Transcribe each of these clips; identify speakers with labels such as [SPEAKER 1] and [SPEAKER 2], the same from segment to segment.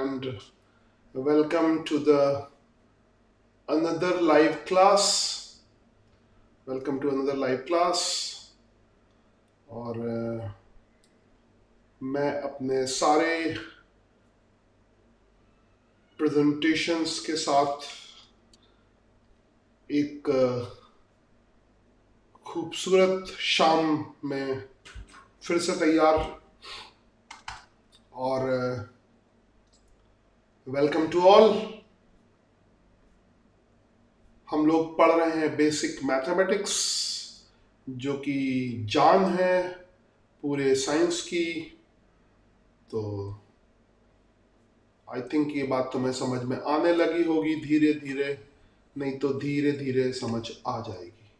[SPEAKER 1] and welcome to the another live class. Welcome to another live class. और मैं अपने सारे प्रेजेंटेशंस के साथ एक खूबसूरत शाम में फिर से तैयार और वेलकम टू ऑल। हम लोग पढ़ रहे हैं बेसिक मैथमेटिक्स, जो कि जान है पूरे साइंस की। तो आई थिंक ये बात तुम्हें समझ में आने लगी होगी धीरे धीरे, नहीं तो धीरे धीरे समझ आ जाएगी।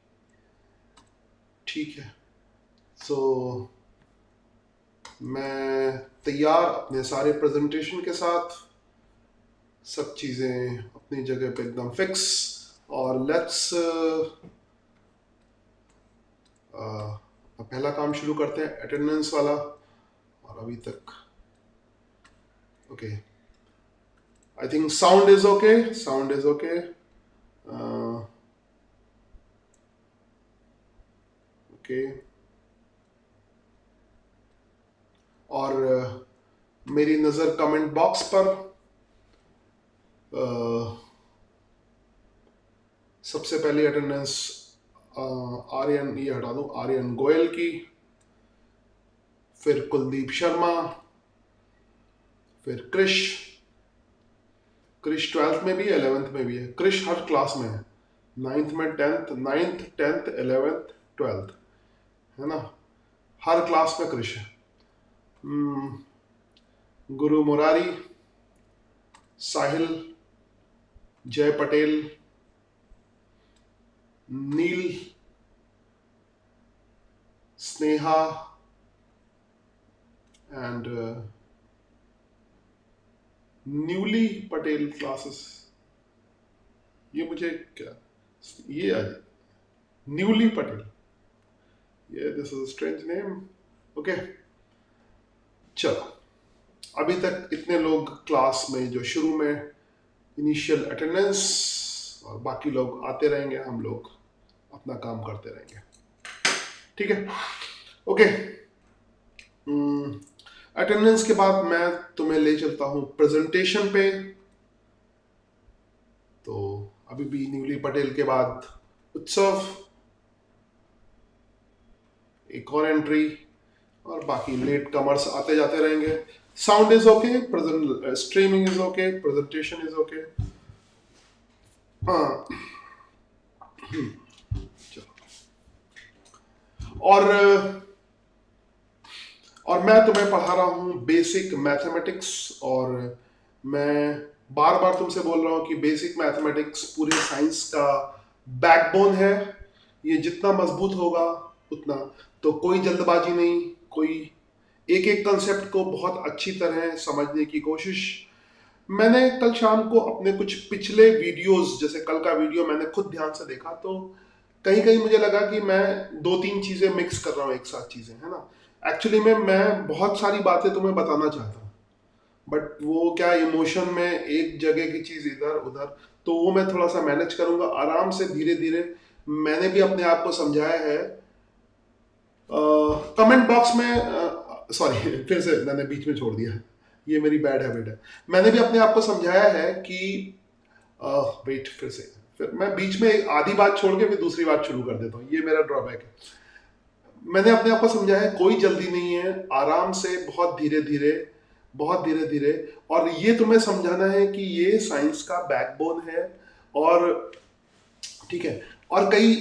[SPEAKER 1] ठीक है, सो मैं तैयार अपने सारे प्रेजेंटेशन के साथ, सब चीज़ें अपनी जगह पे एकदम फिक्स। और लेट्स पहला काम शुरू करते हैं, अटेंडेंस वाला। और अभी तक okay, I think sound is okay, sound is okay. Okay, और मेरी नज़र कमेंट बॉक्स पर सबसे पहले अटेंडेंस आर्यन, ये हटा दो, आर्यन गोयल की, फिर कुलदीप शर्मा, फिर क्रिश 12th में भी है, 11th में भी है। क्रिश हर क्लास में है, 9th में 9th 10th 11th 12th, है ना, हर क्लास में क्रिश है। गुरु Murari, Sahil, Jay Patel, Neel, Sneha and Newly Patel classes. ये मुझे क्या, ये आज न्यूली पटेल, ये this is strange name. Okay, चलो, अभी तक इतने लोग क्लास में जो शुरू में इनिशियल अटेंडेंस, और बाकी लोग आते रहेंगे, हम लोग अपना काम करते रहेंगे। ठीक है, ओके। अटेंडेंस के बाद मैं तुम्हें ले चलता हूं प्रेजेंटेशन पे। तो अभी भी न्यूली पटेल के बाद उत्सव, एक और एंट्री, और बाकी लेट कमर्स आते जाते रहेंगे। Sound is okay, present streaming is okay, presentation is okay. हाँ, और मैं तुम्हें पढ़ा रहा हूँ बेसिक मैथमेटिक्स। और मैं बार बार तुमसे बोल रहा हूँ कि बेसिक मैथमेटिक्स पूरे साइंस का बैकबोन है। ये जितना मजबूत होगा उतना, तो कोई जल्दबाजी नहीं, कोई एक एक कंसेप्ट को बहुत अच्छी तरह समझने की कोशिश। मैंने कल शाम को अपने कुछ पिछले वीडियोस, जैसे कल का वीडियो मैंने खुद ध्यान से देखा, तो कहीं कहीं मुझे लगा कि मैं दो तीन चीजें मिक्स कर रहा हूँ एक साथ, चीजें, है ना। एक्चुअली में मैं बहुत सारी बातें तुम्हें बताना चाहता हूँ, बट वो क्या, इमोशन में एक जगह की चीज इधर उधर, तो वो मैं थोड़ा सा मैनेज करूंगा आराम से, धीरे धीरे। मैंने भी अपने आप को समझाया है कमेंट बॉक्स में, सॉरी फिर से मैंने बीच में छोड़ दिया, ये मेरी बैड हैबिट है। मैंने भी अपने आप को समझाया है कि वेट, फिर मैं बीच में एक आधी बात छोड़ के फिर दूसरी बात शुरू कर देता हूँ, ये मेरा ड्रॉबैक है। मैंने अपने आप को समझाया है कोई जल्दी नहीं है, आराम से, बहुत धीरे धीरे, बहुत धीरे धीरे। और ये तुम्हें समझाना है कि ये साइंस का बैकबोन है। और ठीक है, और कई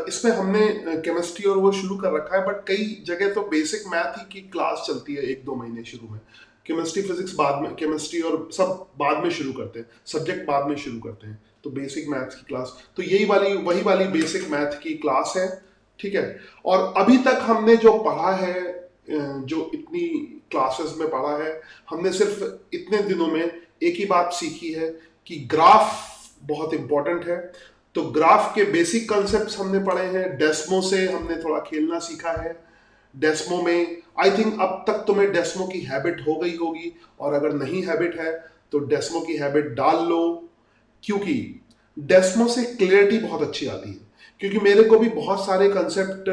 [SPEAKER 1] इसमें हमने केमिस्ट्री और वो शुरू कर रखा है, बट कई जगह तो बेसिक मैथ ही की क्लास चलती है 1-2 महीने शुरू में। केमिस्ट्री फिजिक्स बाद में, केमिस्ट्री और सब बाद में शुरू करते हैं, सब्जेक्ट बाद में शुरू करते हैं। तो बेसिक मैथ की क्लास, तो यही वाली, वही वाली बेसिक मैथ की क्लास है। ठीक है, और अभी तक हमने जो पढ़ा है, जो इतनी क्लासेस में पढ़ा है, हमने सिर्फ इतने दिनों में एक ही बात सीखी है कि ग्राफ बहुत इंपॉर्टेंट है। तो ग्राफ के बेसिक कॉन्सेप्ट्स हमने पढ़े हैं, डेस्मो से हमने थोड़ा खेलना सीखा है। डेस्मो में आई थिंक अब तक तुम्हें डेस्मो की हैबिट हो गई होगी, और अगर नहीं हैबिट है तो डेस्मो की हैबिट डाल लो, क्योंकि डेस्मो से क्लियरिटी बहुत अच्छी आती है। क्योंकि मेरे को भी बहुत सारे कंसेप्ट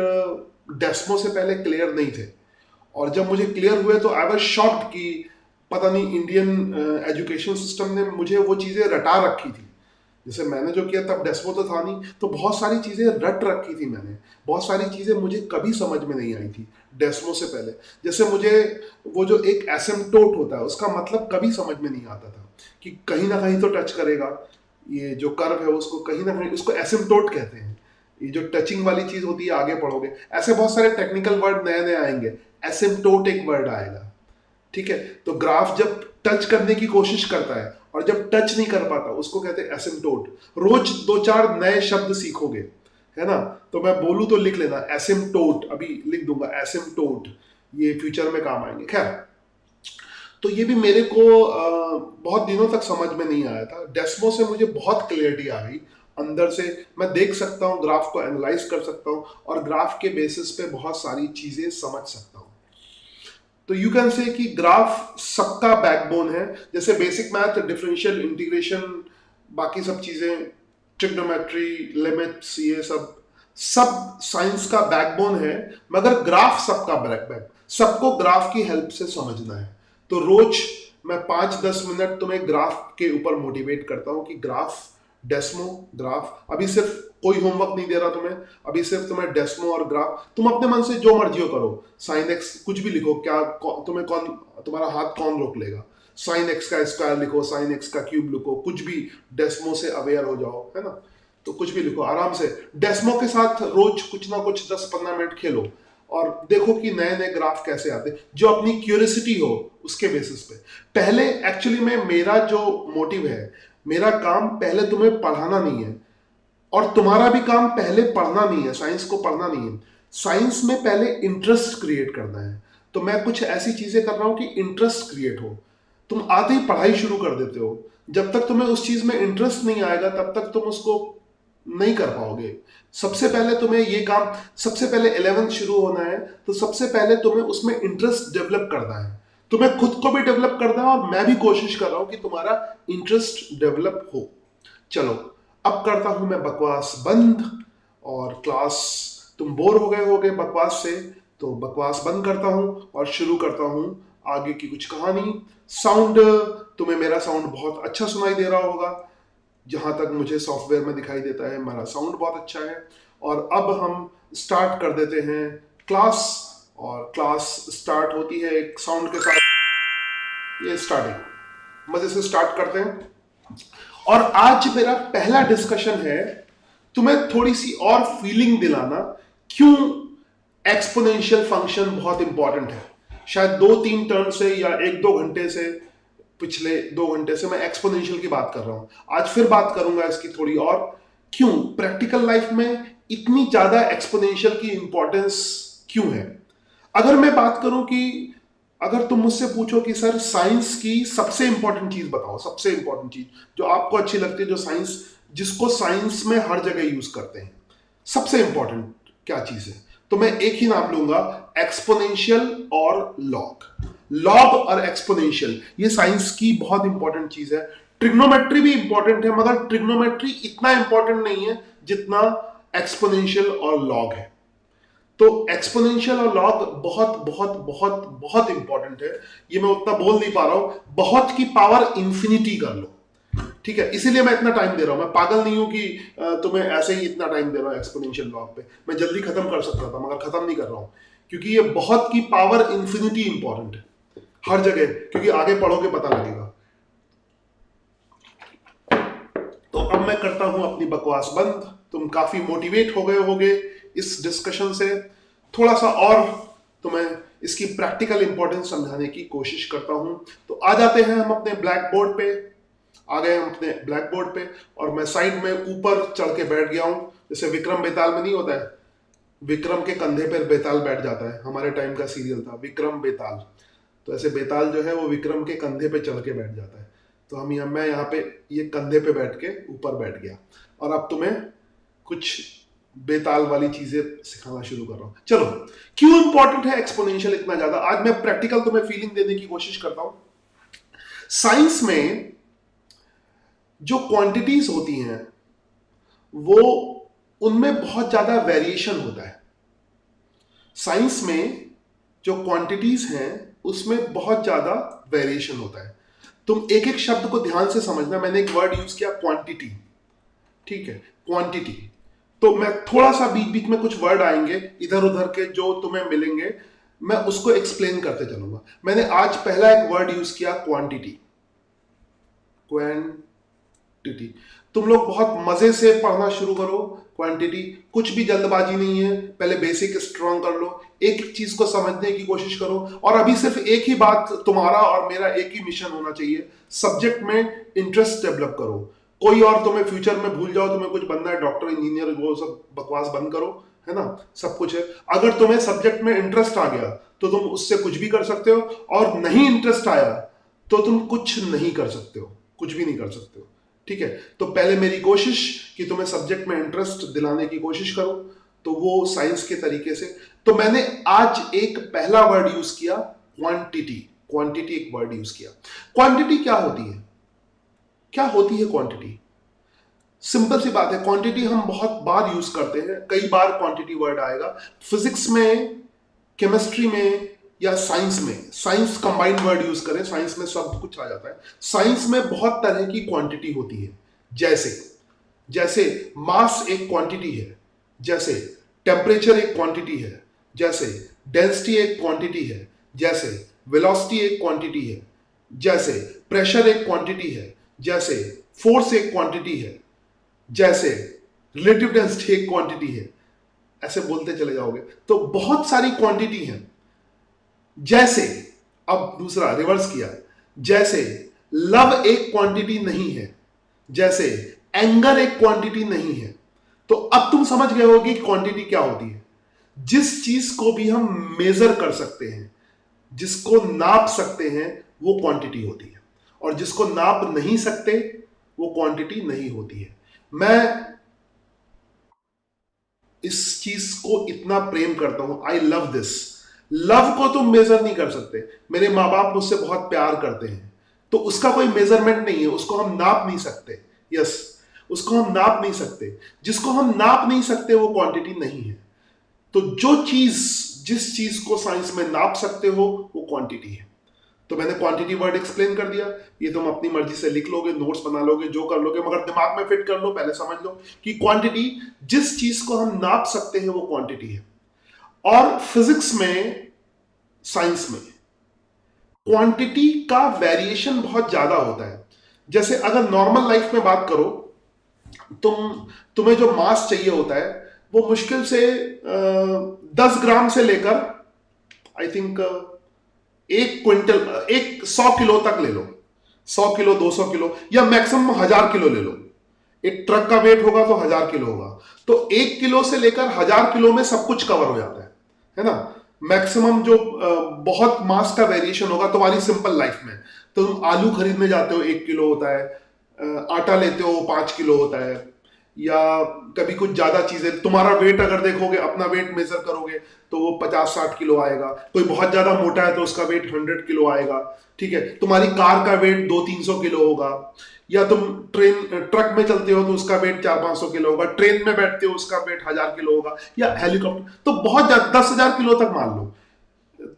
[SPEAKER 1] डेस्मो से पहले क्लियर नहीं थे, और जब मुझे क्लियर हुए तो आई वाज शॉक्ड कि पता नहीं इंडियन एजुकेशन सिस्टम ने मुझे वो चीज़ें रटा रखी थी। जैसे मैंने जो किया तब डेस्मो तो था नहीं, तो बहुत सारी चीज़ें रट रखी थी मैंने, बहुत सारी चीज़ें मुझे कभी समझ में नहीं आई थी डेस्मो से पहले। जैसे मुझे वो जो एक एसिम्पटोट होता है उसका मतलब कभी समझ में नहीं आता था कि कहीं ना कहीं तो टच करेगा, ये जो कर्व है उसको कहीं ना कहीं, उसको एसिम्पटोट कहते हैं। ये जो टचिंग वाली चीज होती है, आगे पढ़ोगे ऐसे बहुत सारे टेक्निकल वर्ड नए नए आएंगे, एसिम्पटोट एक वर्ड आएगा, ठीक है। तो ग्राफ जब टच करने की कोशिश करता है और जब टच नहीं कर पाता उसको कहते हैं एसिम्पटोट। रोज दो चार नए शब्द सीखोगे, है ना। तो मैं बोलूं तो लिख लेना एसिम्पटोट, अभी लिख दूंगा एसिम्पटोट, ये फ्यूचर में काम आएंगे। खैर, तो ये भी मेरे को बहुत दिनों तक समझ में नहीं आया था। डेस्मो से मुझे बहुत क्लियरिटी आ गई अंदर से, मैं देख सकता हूँ, ग्राफ को एनालाइज कर सकता हूँ और ग्राफ के बेसिस पे बहुत सारी चीजें समझ सकता हूँ। तो यू कैन से कि ग्राफ सबका बैकबोन है। जैसे बेसिक मैथ, डिफरेंशियल, इंटीग्रेशन, बाकी सब चीजें, ट्रिग्नोमेट्री, लिमिट्स, ये सब सब साइंस का बैकबोन है, मगर ग्राफ सबका बैक, सबको ग्राफ की हेल्प से समझना है। तो रोज मैं 5-10 मिनट तुम्हें ग्राफ के ऊपर मोटिवेट करता हूं कि ग्राफ, डेस्मो, ग्राफ। अभी सिर्फ कोई होमवर्क नहीं दे रहा तुम्हें, अभी सिर्फ तुम्हें डेस्मो और ग्राफ, तुम अपने मन से जो मर्जी हो करो, साइन एक्स कुछ भी लिखो, क्या तुम्हें कौन, तुम्हारा हाथ कौन रोक लेगा। साइन एक्स का स्क्वायर लिखो, साइन एक्स का क्यूब लिखो, कुछ भी, डेस्मो से अवेयर हो जाओ, है ना। तो कुछ भी लिखो आराम से, डेस्मो के साथ रोज कुछ ना कुछ 10-15 मिनट खेलो और देखो कि नए नए ग्राफ कैसे आते, जो अपनी क्यूरियोसिटी हो उसके बेसिस पे। पहले एक्चुअली में मेरा जो मोटिव है, मेरा काम पहले तुम्हें पढ़ाना नहीं है, और तुम्हारा भी काम पहले पढ़ना नहीं है, साइंस को पढ़ना नहीं है। साइंस में पहले इंटरेस्ट क्रिएट करना है। तो मैं कुछ ऐसी चीजें कर रहा हूं कि इंटरेस्ट क्रिएट हो। तुम आते ही पढ़ाई शुरू कर देते हो, जब तक तुम्हें उस चीज में इंटरेस्ट नहीं आएगा तब तक तुम उसको नहीं कर पाओगे। सबसे पहले तुम्हें ये काम, सबसे पहले 11th शुरू होना है, तो सबसे पहले तुम्हें उसमें इंटरेस्ट डेवलप करना है। तुम्हें खुद को भी डेवलप करना है और मैं भी कोशिश कर रहा हूं कि तुम्हारा इंटरेस्ट डेवलप हो। चलो, अब करता हूं मैं बकवास बंद, और क्लास, तुम बोर हो गए होगे बकवास से, तो बकवास बंद करता हूं और शुरू करता हूं आगे की कुछ कहानी। साउंड, तुम्हें मेरा साउंड बहुत अच्छा सुनाई दे रहा होगा, जहां तक मुझे सॉफ्टवेयर में दिखाई देता है मेरा साउंड बहुत अच्छा है। और अब हम स्टार्ट कर देते हैं क्लास, और क्लास स्टार्ट होती है एक साउंड के साथ। ये स्टार्टिंग, मजे से स्टार्ट करते हैं। और आज मेरा पहला डिस्कशन है तुम्हें थोड़ी सी और फीलिंग दिलाना, क्यों एक्सपोनेंशियल फंक्शन बहुत इंपॉर्टेंट है। शायद 2-3 टर्म से या 1-2 घंटे से, पिछले 2 घंटे से मैं एक्सपोनेंशियल की बात कर रहा हूं, आज फिर बात करूंगा इसकी थोड़ी और, क्यों प्रैक्टिकल लाइफ में इतनी ज्यादा एक्सपोनेंशियल की इंपॉर्टेंस क्यों है। अगर मैं बात करूं कि, अगर तुम मुझसे पूछो कि सर साइंस की सबसे इंपॉर्टेंट चीज बताओ, सबसे इंपॉर्टेंट चीज जो आपको अच्छी लगती है, जो साइंस, जिसको साइंस में हर जगह यूज करते हैं, सबसे इंपॉर्टेंट क्या चीज है, तो मैं एक ही नाम लूंगा, एक्सपोनेंशियल और लॉग। लॉग और एक्सपोनेंशियल ये साइंस की बहुत इंपॉर्टेंट चीज है। ट्रिग्नोमेट्री भी इंपॉर्टेंट है, मगर ट्रिग्नोमेट्री इतना इंपॉर्टेंट नहीं है जितना एक्सपोनेंशियल और लॉग है। तो एक्सपोनेंशियल और लॉग बहुत बहुत बहुत बहुत इंपॉर्टेंट है। ये मैं उतना बोल नहीं पा रहा हूं, बहुत की पावर इंफिनिटी कर लो, ठीक है। इसीलिए मैं इतना टाइम दे रहा हूं, मैं पागल नहीं हूं कि तुम्हें ऐसे ही इतना टाइम दे रहा हूं एक्सपोनेंशियल लॉग पे। मैं जल्दी खत्म कर सकता था मगर खत्म नहीं कर रहा हूं, क्योंकि ये बहुत की पावर इंफिनिटी इंपॉर्टेंट है हर जगह, क्योंकि आगे पढ़ोगे पता लगेगा। तो अब मैं करता हूं अपनी बकवास बंद। तुम काफी मोटिवेट हो गए होगे इस डिस्कशन से, थोड़ा सा और तुम्हें इसकी प्रैक्टिकल इंपॉर्टेंस समझाने की कोशिश करता हूं। तो आ जाते हैं हम अपने ब्लैक बोर्ड पे, आ गए हम अपने ब्लैक बोर्ड पे, और मैं साइड में ऊपर चढ़ के बैठ गया हूं, जैसे विक्रम बेताल में नहीं होता है, विक्रम के कंधे पर बेताल बैठ जाता है, हमारे टाइम का सीरियल था विक्रम बेताल। तो ऐसे बेताल जो है वो विक्रम के कंधे पे चढ़ के बैठ जाता है। तो मैं यहाँ पे ये कंधे पे बैठ के ऊपर बैठ गया, और अब तुम्हें कुछ बेताल वाली चीजें सिखाना शुरू कर रहा हूं। चलो, क्यों इंपॉर्टेंट है एक्सपोनेंशियल इतना ज्यादा, आज मैं प्रैक्टिकल तुम्हें फीलिंग देने की कोशिश करता हूं। साइंस में जो क्वांटिटीज होती हैं वो उनमें बहुत ज्यादा वेरिएशन होता है। साइंस में जो क्वांटिटीज हैं उसमें बहुत ज्यादा वेरिएशन होता है। तुम एक एक शब्द को ध्यान से समझना। मैंने एक वर्ड यूज किया क्वांटिटी, ठीक है, क्वांटिटी। तो मैं थोड़ा सा बीच बीच में कुछ वर्ड आएंगे इधर उधर के जो तुम्हें मिलेंगे, मैं उसको एक्सप्लेन करते चलूंगा। मैंने आज पहला एक वर्ड यूज किया क्वांटिटी, क्वांटिटी। तुम लोग बहुत मजे से पढ़ना शुरू करो क्वांटिटी। कुछ भी जल्दबाजी नहीं है, पहले बेसिक स्ट्रॉन्ग कर लो, एक एक चीज को समझने की कोशिश करो। और अभी सिर्फ एक ही बात, तुम्हारा और मेरा एक ही मिशन होना चाहिए, सब्जेक्ट में इंटरेस्ट डेवलप करो। कोई और तुम्हें फ्यूचर में भूल जाओ, तुम्हें कुछ बनना है डॉक्टर इंजीनियर, वो सब बकवास बंद करो, है ना। सब कुछ है। अगर तुम्हें सब्जेक्ट में इंटरेस्ट आ गया तो तुम उससे कुछ भी कर सकते हो, और नहीं इंटरेस्ट आया तो तुम कुछ नहीं कर सकते हो, कुछ भी नहीं कर सकते हो। ठीक है। तो पहले मेरी कोशिश कि तुम्हें सब्जेक्ट में इंटरेस्ट दिलाने की कोशिश करो, तो वो साइंस के तरीके से। तो मैंने आज एक पहला वर्ड यूज किया क्वांटिटी। क्वांटिटी एक वर्ड यूज किया। क्वांटिटी क्या होती है? क्या होती है क्वांटिटी? सिंपल सी बात है, क्वांटिटी हम बहुत बार यूज करते हैं, कई बार क्वांटिटी वर्ड आएगा फिजिक्स में, केमिस्ट्री में या साइंस में। साइंस कंबाइंड वर्ड यूज करें, साइंस में सब कुछ आ जाता है। साइंस में बहुत तरह की क्वांटिटी होती है। जैसे जैसे मास एक क्वांटिटी है, जैसे टेम्परेचर एक क्वांटिटी है, जैसे डेंसिटी एक क्वांटिटी है, जैसे वेलोसिटी एक क्वांटिटी है, जैसे प्रेशर एक क्वांटिटी है, जैसे फोर्स एक क्वांटिटी है, जैसे रिलेटिव डेंसिटी एक क्वांटिटी है। ऐसे बोलते चले जाओगे तो बहुत सारी क्वांटिटी है। जैसे, अब दूसरा रिवर्स किया, जैसे लव एक क्वांटिटी नहीं है, जैसे एंगर एक क्वांटिटी नहीं है। तो अब तुम समझ गए हो कि क्वांटिटी क्या होती है। जिस चीज को भी हम मेजर कर सकते हैं, जिसको नाप सकते हैं, वो क्वांटिटी होती है। और जिसको नाप नहीं सकते वो क्वांटिटी नहीं होती है। मैं इस चीज को इतना प्रेम करता हूं, आई लव दिस। लव को तुम मेजर नहीं कर सकते। मेरे माँ बाप मुझसे बहुत प्यार करते हैं, तो उसका कोई मेजरमेंट नहीं है, उसको हम नाप नहीं सकते। यस, उसको हम नाप नहीं सकते। जिसको हम नाप नहीं सकते वो क्वांटिटी नहीं है। तो जो चीज, जिस चीज को साइंस में नाप सकते हो वो क्वांटिटी है। तो मैंने क्वांटिटी वर्ड एक्सप्लेन कर दिया। ये तुम अपनी मर्जी से लिख लोगे, नोट्स बना लोगे, जो कर लोगे, मगर दिमाग में फिट कर लो। पहले समझ लो कि क्वांटिटी, जिस चीज को हम नाप सकते हैं वो क्वांटिटी है। और फिजिक्स में, साइंस में क्वांटिटी का वेरिएशन बहुत ज्यादा होता है। जैसे अगर नॉर्मल लाइफ में बात करो, तुम्हें जो मास चाहिए होता है वो मुश्किल से 10 ग्राम से लेकर आई थिंक 1 क्विंटल, 100 किलो तक ले लो। 100 किलो, 200 किलो, या मैक्सिमम 1000 किलो ले लो। एक ट्रक का वेट होगा तो 1000 किलो होगा। तो 1 किलो से लेकर 1000 किलो में सब कुछ कवर हो जाता है ना। मैक्सिमम जो बहुत मास का वेरिएशन होगा तुम्हारी सिंपल लाइफ में, तो तुम आलू खरीदने जाते हो 1 किलो होता है, आटा लेते हो 5 किलो होता है, या कभी कुछ ज्यादा चीजें, तुम्हारा वेट अगर देखोगे, अपना वेट मेजर करोगे तो वो 50-60 किलो आएगा। कोई बहुत ज्यादा मोटा है तो उसका वेट 100 किलो आएगा। ठीक है। तुम्हारी कार का वेट 200-300 किलो होगा। या तुम ट्रक में चलते हो तो उसका वेट 400-500 किलो होगा। ट्रेन में बैठते हो उसका वेट 1000 किलो होगा। या हेलीकॉप्टर तो बहुत ज्यादा 10,000 किलो तक मान लो,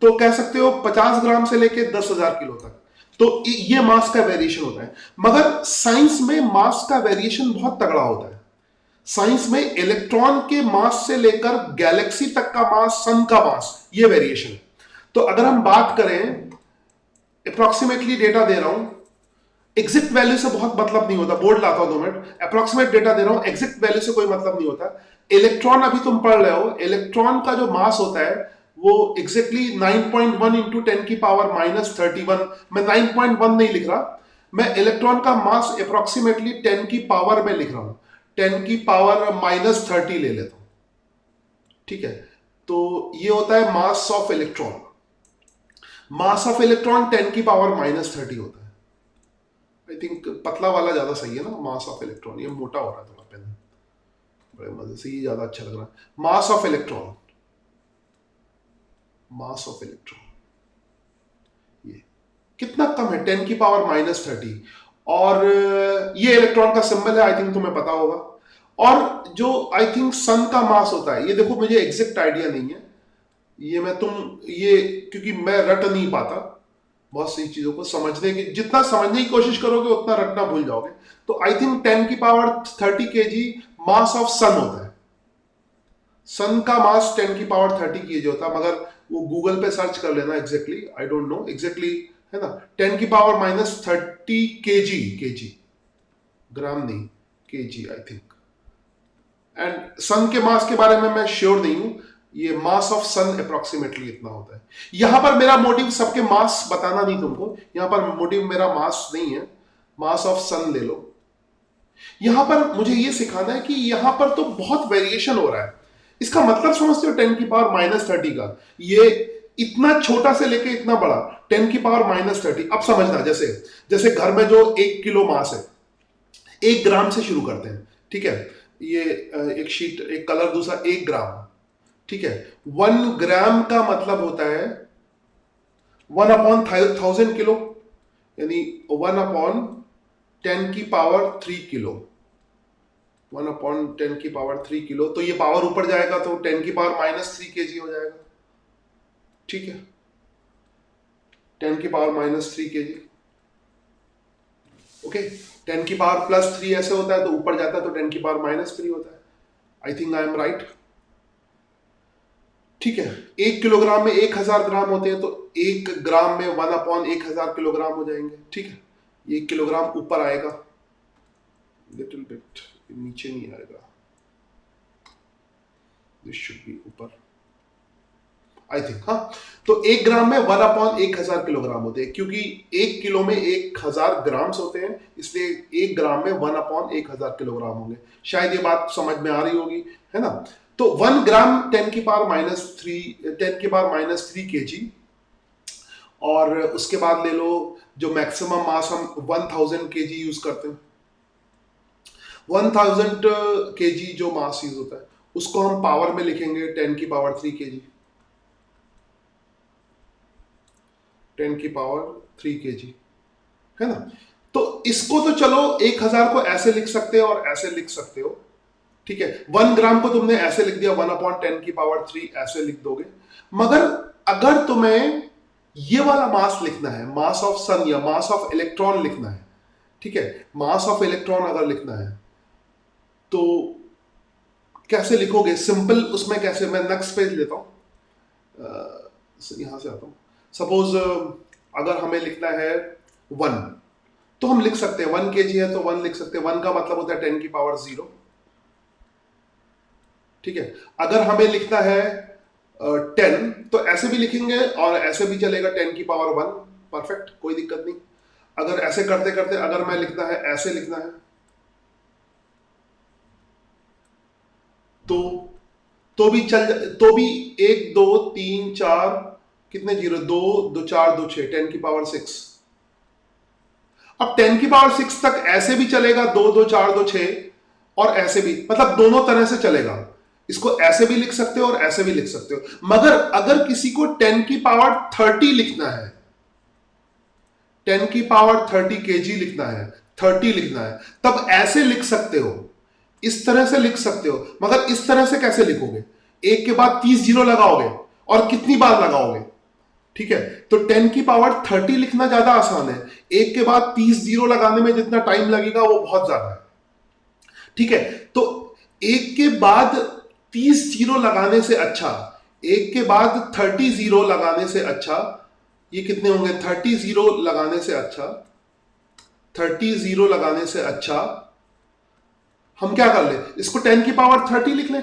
[SPEAKER 1] तो कह सकते हो 50 ग्राम से लेके 10,000 किलो तक। तो ये मास का वेरिएशन होता है। मगर साइंस में मास का वेरिएशन बहुत तगड़ा होता है। साइंस में इलेक्ट्रॉन के मास से लेकर गैलेक्सी तक का मास, सन का मास, ये वेरिएशन है। तो अगर हम बात करें, अप्रोक्सीमेटली डेटा दे रहा हूं, एग्जैक्ट वैल्यू से बहुत मतलब नहीं होता। बोर्ड लाता हूं 2 मिनट, अप्रोक्सीमेट डेटा दे रहा हूं, एग्जैक्ट वैल्यू से कोई मतलब नहीं होता। इलेक्ट्रॉन, अभी तुम पढ़ रहे हो, इलेक्ट्रॉन का जो मास होता है वो एग्जैक्टली 9.1 इंटू 10⁻31। मैं 9.1 नहीं लिख रहा, मैं इलेक्ट्रॉन का मास अप्रोक्सीमेटली 10 की पावर में लिख रहा हूं। 10⁻30 ले लेता हूं। ठीक है। तो ये होता है mass of electron. Mass of electron 10⁻30 होता है। आई थिंक पतला वाला ज्यादा सही है ना, मास ऑफ इलेक्ट्रॉन। ये मोटा हो रहा है थोड़ा पेन, बड़े मजे से, ये ज्यादा अच्छा लग रहा है। Mass of electron, mass of electron ये कितना कम है, 10⁻30। और ये इलेक्ट्रॉन का सिंबल है, आई थिंक तुम्हें पता होगा। और जो आई थिंक सन का मास होता है, ये देखो मुझे एग्जैक्ट आइडिया नहीं है, ये मैं तुम ये क्योंकि मैं रट नहीं पाता बहुत सी चीजों को, समझने की जितना समझने की कोशिश करोगे उतना रटना भूल जाओगे। तो आई थिंक 10 की पावर 30 kg मास ऑफ सन होता है। सन का मास 10 की पावर 30 kg होता है, मगर वो गूगल पे सर्च कर लेना exactly, I don't know exactly, है ना। 10 की पावर -30 kg, केजी, ग्राम नहीं, केजी आई थिंक। एंड सन के मास के बारे में मैं श्योर नहीं हूं, ये मास ऑफ सन अप्रोक्सीमेटली इतना होता है। यहां पर मेरा मोटिव सबके मास बताना नहीं तुमको, यहां पर मोटिव मेरा मास नहीं है, मास ऑफ सन ले लो। यहां पर मुझे ये सिखाना है कि यहां पर तो बहुत वेरिएशन हो रहा है। इसका मतलब समझते हो 10 की पावर -30 का, ये इतना छोटा से लेके इतना बड़ा, 10 की पावर -30। अब समझना, जैसे जैसे घर में जो 1 किलो मास है, 1 ग्राम से शुरू करते हैं, ठीक है। ये एक शीट, एक कलर, दूसरा 1 ग्राम, ठीक है। 1 ग्राम का मतलब होता है 1/1000 किलो, यानी 1/10 की पावर 3 किलो, 1/10 की पावर 3 किलो। तो ये पावर ऊपर जाएगा तो 10 की पावर -3 kg हो जाएगा, ठीक है। 10 की पावर -3 kg, ओके। 10 की पावर +3 ऐसे होता है, तो ऊपर जाता है तो 10 की पावर-3 होता है। I think I am right, ठीक है। 1 किलोग्राम में 1000 ग्राम होते हैं, तो 1 ग्राम में 1/1000 किलोग्राम हो जाएंगे, ठीक है। ये 1 किलोग्राम ऊपर आएगा, लिटिल बिट नीचे नहीं आएगा, दिस शुड बी ऊपर आई थिंक, हाँ। तो 1 ग्राम में 1/1000 किलोग्राम होते हैं, क्योंकि 1 किलो में 1000 ग्राम्स होते हैं, इसलिए 1 ग्राम में 1/1000 किलोग्राम होंगे। शायद ये बात समझ में आ रही होगी, है ना। तो 1 ग्राम 10 की पावर-3 और उसके बाद ले लो जो मैक्सिमम मास हम 1000 kg यूज करते हैं, 1000 kg जो मास यूज होता है उसको हम पावर में लिखेंगे 10 की पावर 3 kg, 10 की पावर 3 kg, है ना। तो इसको तो चलो 1000 को ऐसे लिख सकते हो और ऐसे लिख सकते हो, ठीक है। 1 ग्राम को तुमने ऐसे लिख दिया, 1/10 की पावर 3 ऐसे लिख दोगे। मगर अगर तुम्हें ये वाला मास लिखना है, मास ऑफ सन या मास ऑफ इलेक्ट्रॉन लिखना है, ठीक है, मास ऑफ इलेक्ट्रॉन अगर लिखना है तो कैसे लिखोगे? सिंपल उसमें कैसे, मैं नेक्स्ट पेज लेता हूं, यहां से आता हूं। सपोज अगर हमें लिखना है 1, तो हम लिख सकते हैं 1 kg है तो 1 लिख सकते हैं, 1 का मतलब होता है 10 की पावर 0, ठीक है। अगर हमें लिखना है 10 तो ऐसे भी लिखेंगे और ऐसे भी चलेगा, 10 की पावर 1, परफेक्ट, कोई दिक्कत नहीं। अगर ऐसे करते करते अगर मैं लिखना है, ऐसे लिखना है, तो भी चल, तो भी 1 2 3 4 कितने जीरो, 2 2 4 2 6, 10 की पावर 6। अब 10 की पावर 6 तक ऐसे भी चलेगा, 2 2 4 2 6, और ऐसे भी, मतलब दोनों तरह से चलेगा। इसको ऐसे भी लिख सकते हो और ऐसे भी लिख सकते हो। मगर अगर किसी को 10 की पावर 30 लिखना है, 10 की पावर 30 kg लिखना है, 30 लिखना है, तब ऐसे लिख सकते हो, इस तरह से लिख सकते हो। मगर इस तरह से कैसे लिखोगे? एक के बाद 30 जीरो लगाओगे, और कितनी बार लगाओगे, ठीक है। तो 10 की पावर 30 लिखना ज्यादा आसान है, एक के बाद 30 जीरो लगाने में जितना टाइम लगेगा वो बहुत ज्यादा है, ठीक है। तो एक के बाद 30 जीरो लगाने से अच्छा, एक के बाद 30 जीरो लगाने से अच्छा, ये कितने होंगे, 30 जीरो लगाने से अच्छा, 30 जीरो लगाने से अच्छा हम क्या कर ले, इसको 10 की पावर 30 लिख लें।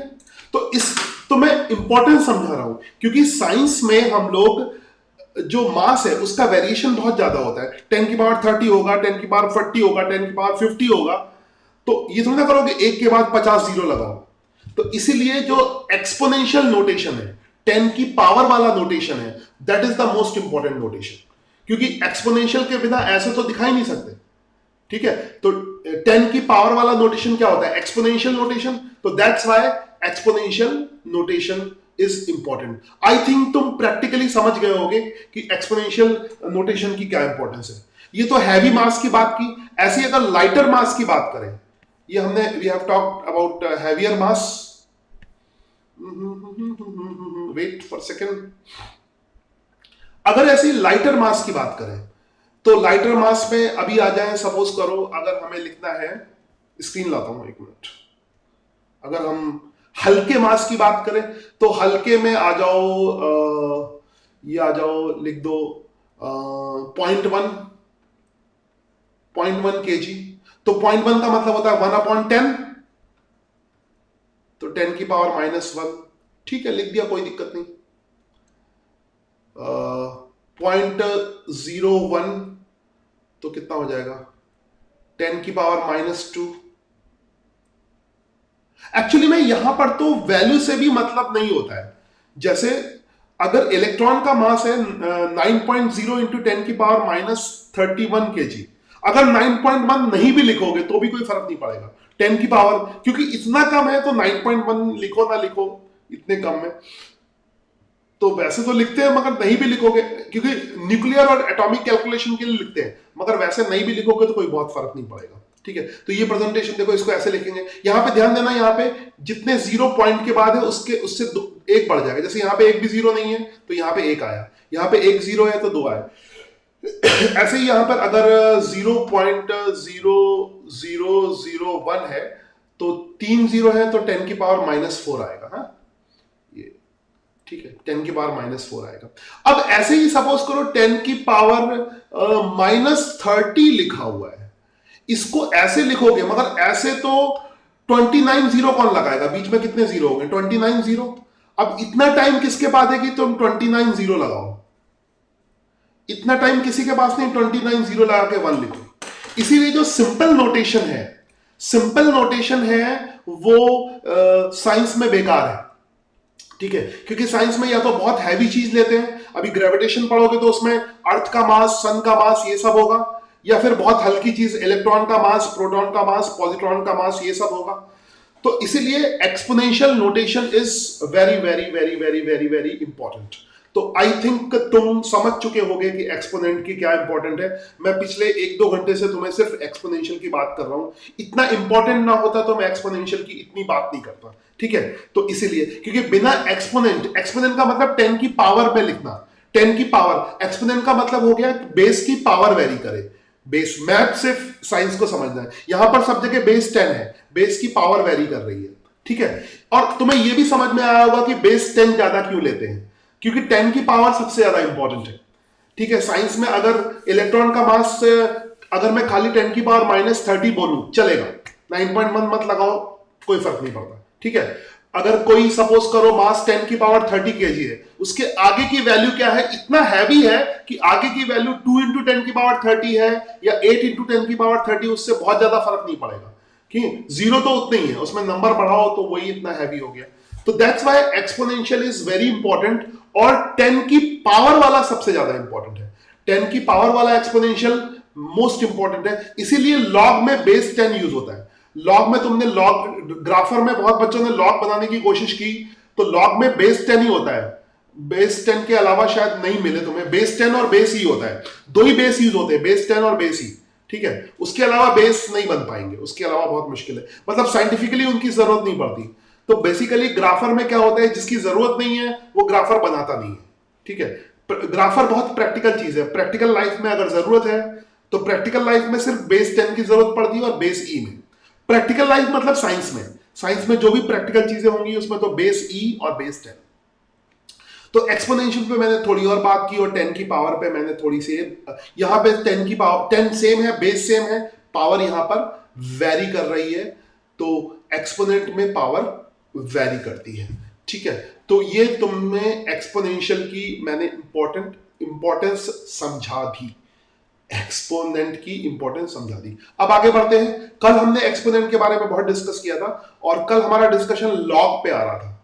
[SPEAKER 1] तो इस, तो मैं इंपॉर्टेंस समझा रहा हूं, क्योंकि साइंस में हम लोग जो मास है उसका वेरिएशन बहुत ज्यादा होता है। 10 की पावर 30 होगा, 10 की पावर 40 होगा, 10 की पावर 50 होगा, तो ये थोड़ी ना करोगे एक के बाद 50 जीरो लगाओ। तो इसीलिए जो एक्सपोनेंशियल नोटेशन है, 10 की पावर वाला नोटेशन है, that is the most important notation, क्योंकि एक्सपोनेंशियल के बिना ऐसे तो दिखाई नहीं सकते, ठीक है। तो 10 की पावर वाला नोटेशन क्या होता है, एक्सपोनेंशियल नोटेशन। तो that's why exponential notation is important. I think तुम प्रैक्टिकली समझ गए होगे कि एक्सपोनेंशियल नोटेशन की क्या इंपॉर्टेंस है। ये तो हैवी मास की बात की, ऐसी अगर लाइटर मास की बात करें, ये हमने we have talked about heavier mass, wait for second. अगर ऐसी लाइटर मास की बात करें तो लाइटर मास में अभी आ जाए, सपोज करो अगर हमें लिखना है, स्क्रीन लाता हूं एक मिनट, अगर हम हल्के मास की बात करें तो हल्के में आ जाओ, ये आ जाओ, लिख दो 0.1 के जी। तो 0.1 का मतलब होता है 1/10, तो 10⁻⁻1, ठीक है, लिख दिया, कोई दिक्कत नहीं। 0.01 तो कितना हो जाएगा, 10⁻⁻2। एक्चुअली में यहां पर तो वैल्यू से भी मतलब नहीं होता है। जैसे अगर इलेक्ट्रॉन का मास है 9.0 इंटू 10⁻31 के जी, अगर 9.1 नहीं भी लिखोगे तो भी कोई फर्क नहीं पड़ेगा, 10 की पावर, क्योंकि इतना कम है तो 9.1 लिखो ना लिखो, इतने कम में तो वैसे तो लिखते हैं, मगर नहीं भी लिखोगे, क्योंकि न्यूक्लियर और एटॉमिक कैलकुलेशन के लिए लिखते हैं, मगर वैसे नहीं भी लिखोगे तो कोई बहुत फर्क नहीं पड़ेगा, ठीक है। तो ये प्रेजेंटेशन देखो, इसको ऐसे लिखेंगे, यहां पे ध्यान देना, यहां पे जितने जीरो पॉइंट के बाद है उसके उससे एक बढ़ जाएगा। जैसे यहां पे एक भी जीरो नहीं है तो यहां पे एक आया, यहां पे एक जीरो है तो दो आए। ऐसे ही यहां पर अगर 0.0001 है तो 3 जीरो है तो 10⁻⁻4 आएगा। हाँ, ये ठीक है, 10⁻⁻4 आएगा। अब ऐसे ही सपोज करो 10⁻⁻30 लिखा हुआ है, इसको ऐसे लिखोगे, मगर ऐसे तो 29 जीरो कौन लगाएगा, बीच में कितने जीरो हो गए, 29 जीरो। अब इतना टाइम किसके पास है कि तुम 29 जीरो लगाओ, इतना टाइम किसी के पास नहीं, 29 जीरो लगा के 1 लिखो। इसीलिए जो सिंपल नोटेशन है, सिंपल नोटेशन है वो साइंस में बेकार है, ठीक है, क्योंकि साइंस में या तो बहुत हैवी चीज लेते हैं, अभी ग्रेविटेशन पढ़ोगे तो उसमें अर्थ का मास, सन का मास, ये सब होगा, या फिर बहुत हल्की चीज इलेक्ट्रॉन का मास, प्रोटॉन का मास, पॉजिट्रॉन का मास, ये सब होगा। तो इसीलिए exponential notation is very very very very very very important. तो आई थिंक तुम समझ चुके होगे कि एक्सपोनेंट की क्या इंपॉर्टेंट है। मैं पिछले 1-2 घंटे से तुम्हें सिर्फ एक्सपोनेंशियल की बात कर रहा हूं, इतना इंपॉर्टेंट ना होता तो मैं एक्सपोनेंशियल की इतनी बात नहीं करता, ठीक है। तो इसीलिए, क्योंकि बिना एक्सपोनेंट, एक्सपोनेंट का मतलब 10 की पावर में लिखना, 10 की पावर, एक्सपोनेंट का मतलब हो गया बेस की पावर वेरी करे, बेस, मैथ सिर्फ साइंस को समझना है, यहां पर सब जगह बेस 10 है, बेस की पावर वेरी कर रही है, ठीक है। और तुम्हें यह भी समझ में आया होगा कि बेस 10 ज्यादा क्यों लेते हैं, क्योंकि 10 की पावर सबसे ज्यादा इंपॉर्टेंट है, ठीक है। साइंस में अगर इलेक्ट्रॉन का मास, अगर मैं खाली 10⁻⁻30 बोलूं चलेगा, 9.1 मत लगाओ, कोई फर्क नहीं पड़ता, ठीक है। अगर कोई सपोज करो मास 10⁻30 kg है, उसके आगे की वैल्यू क्या है, इतना हैवी है कि आगे की वैल्यू 2 इंटू 10⁻30 है या 8 इंटू 10⁻30, उससे बहुत ज्यादा फर्क नहीं पड़ेगा, ठीक, जीरो तो उतने ही है, उसमें नंबर बढ़ाओ तो वही इतना हैवी हो गया। तो that's why exponential is very important, और 10 की पावर वाला सबसे ज्यादा इंपॉर्टेंट है, 10 की पावर वाला एक्सपोनेंशियल मोस्ट इंपॉर्टेंट है। इसीलिए लॉग में बेस 10 यूज होता है। लॉग में तुमने लॉग, ग्राफर में बहुत बच्चों ने लॉग बनाने की कोशिश की, तो लॉग में बेस 10 ही होता है, बेस 10 के अलावा शायद नहीं मिले तुम्हें, बेस 10 और बेस ई होता है, दो ही बेस यूज होते हैं, बेस 10 और बेस ई, ठीक है। उसके अलावा बेस नहीं बन पाएंगे, उसके अलावा बहुत मुश्किल है, मतलब साइंटिफिकली उनकी जरूरत नहीं पड़ती। तो बेसिकली ग्राफर में क्या होता है, जिसकी जरूरत नहीं है वो ग्राफर बनाता नहीं है, ठीक है। ग्राफर बहुत प्रैक्टिकल चीज है, प्रैक्टिकल लाइफ में अगर जरूरत है तो प्रैक्टिकल लाइफ में सिर्फ बेस 10 की जरूरत पड़ती है, और बेस ई में। प्रैक्टिकल लाइफ मतलब साइंस में, साइंस में जो भी प्रैक्टिकल चीजें होंगी उसमें तो बेस ई और बेस 10। तो एक्सपोनेंशियल पे मैंने थोड़ी और बात की, और 10 की पावर पे मैंने थोड़ी सी, यहां पे 10 की पावर, 10 सेम है, बेस सेम है, पावर यहां पर वेरी कर रही है, तो एक्सपोनेंट में पावर वेरी करती है, ठीक है। तो ये तुमने एक्सपोनेंशियल की मैंने इंपॉर्टेंस समझा दी, एक्सपोनेंट की इंपॉर्टेंस समझा दी। अब आगे बढ़ते हैं। कल हमने एक्सपोनेंट के बारे में बहुत डिस्कस किया था, और कल हमारा डिस्कशन लॉग पे आ रहा था।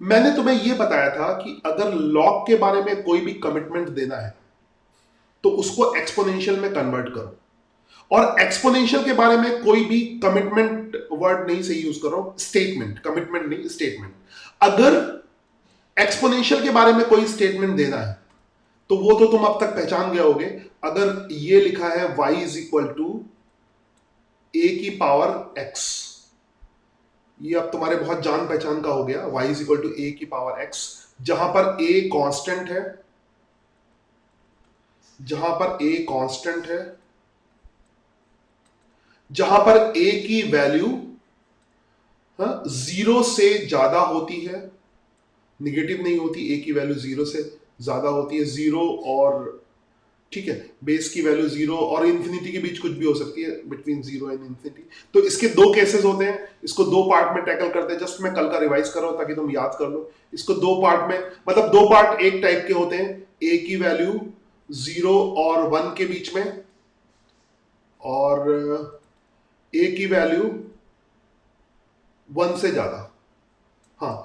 [SPEAKER 1] मैंने तुम्हें यह बताया था कि अगर लॉग के बारे में कोई भी कमिटमेंट देना है तो उसको एक्सपोनेंशियल में कन्वर्ट करो, और एक्सपोनेंशियल के बारे में कोई भी कमिटमेंट वर्ड नहीं सही यूज करो, स्टेटमेंट, कमिटमेंट नहीं, स्टेटमेंट। अगर एक्सपोनेंशियल के बारे में कोई स्टेटमेंट देना है तो वो तो तुम अब तक पहचान गए होगे। अगर ये लिखा है y इज इक्वल टू ए की पावर एक्स, ये अब तुम्हारे बहुत जान पहचान का हो गया, y इज इक्वल टू ए की पावर x, जहां पर a कांस्टेंट है, जहां पर a कांस्टेंट है, जहां पर a की वैल्यू जीरो से ज्यादा होती है, निगेटिव नहीं होती, a की वैल्यू जीरो से ज्यादा होती है, जीरो और ठीक है, बेस की वैल्यू जीरो और इंफिनिटी के बीच कुछ भी हो सकती है, बिटवीन जीरो एंड इंफिनिटी। तो इसके दो केसेस होते हैं, इसको दो पार्ट में टैकल करते हैं, जस्ट मैं कल का रिवाइज कर रहा हूं ताकि तुम याद कर लो। इसको दो पार्ट में, मतलब दो पार्ट एक टाइप के होते हैं, ए की वैल्यू जीरो और वन के बीच में, और ए की वैल्यू वन से ज्यादा। हाँ,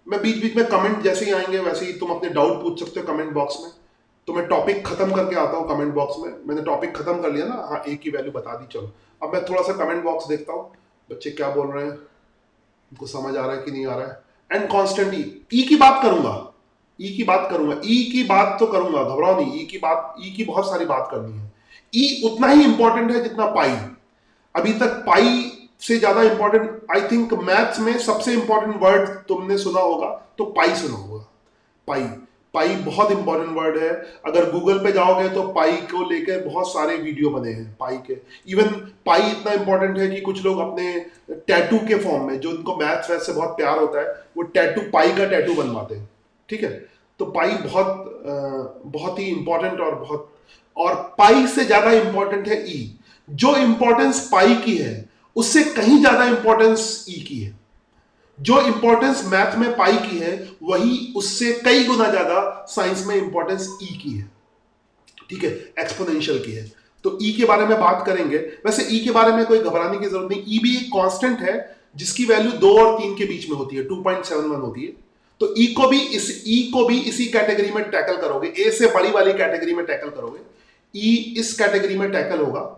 [SPEAKER 1] मैं बीच बीच में कमेंट जैसे ही आएंगे वैसे ही तुम अपने डाउट पूछ सकते हो कमेंट बॉक्स में। तो मैं टॉपिक खत्म करके आता हूँ कमेंट बॉक्स में, मैंने टॉपिक खत्म कर लिया ना, हाँ ए की वैल्यू बता दी। चलो अब मैं थोड़ा सा कमेंट बॉक्स देखता हूँ, बच्चे क्या बोल रहे हैं, उनको समझ आ रहा है कि नहीं आ रहा है। एंड कॉन्स्टेंट ई की बात करूंगा, ई की बात करूंगा, ई की बात तो करूंगा, घबराओ नहीं, ई की बात, ई की बहुत सारी बात करनी है। ई उतना ही इंपॉर्टेंट है जितना पाई। अभी तक पाई से ज्यादा इंपॉर्टेंट, आई थिंक मैथ्स में सबसे इंपॉर्टेंट वर्ड तुमने सुना होगा तो पाई सुना होगा। पाई, पाई बहुत इंपॉर्टेंट वर्ड है। अगर गूगल पे जाओगे तो पाई को लेकर बहुत सारे वीडियो बने हैं पाई के। इवन पाई इतना इंपॉर्टेंट है कि कुछ लोग अपने टैटू के फॉर्म में, जो उनको मैथ्स वैसे बहुत प्यार होता है, वो टैटू, पाई का टैटू बनवाते हैं। ठीक है, तो पाई बहुत ही इंपॉर्टेंट और बहुत, और पाई से ज्यादा इंपॉर्टेंट है ई। जो इंपॉर्टेंस पाई की है उससे कहीं ज्यादा इंपॉर्टेंस ई की है। जो इंपॉर्टेंस मैथ में पाई की है वही उससे कई गुना ज्यादा साइंस में इंपॉर्टेंस ई की है। ठीक है, एक्सपोनेंशियल की है। तो ई के बारे में बात करेंगे। वैसे ई के बारे में कोई घबराने की जरूरत नहीं, ई भी एक कांस्टेंट है जिसकी वैल्यू 2 और 3 के बीच में होती है, 2.71 होती है। तो ई को भी इसी कैटेगरी में टैकल करोगे, ए से बड़ी वाली कैटेगरी में टैकल करोगे। ई इस कैटेगरी में टैकल होगा,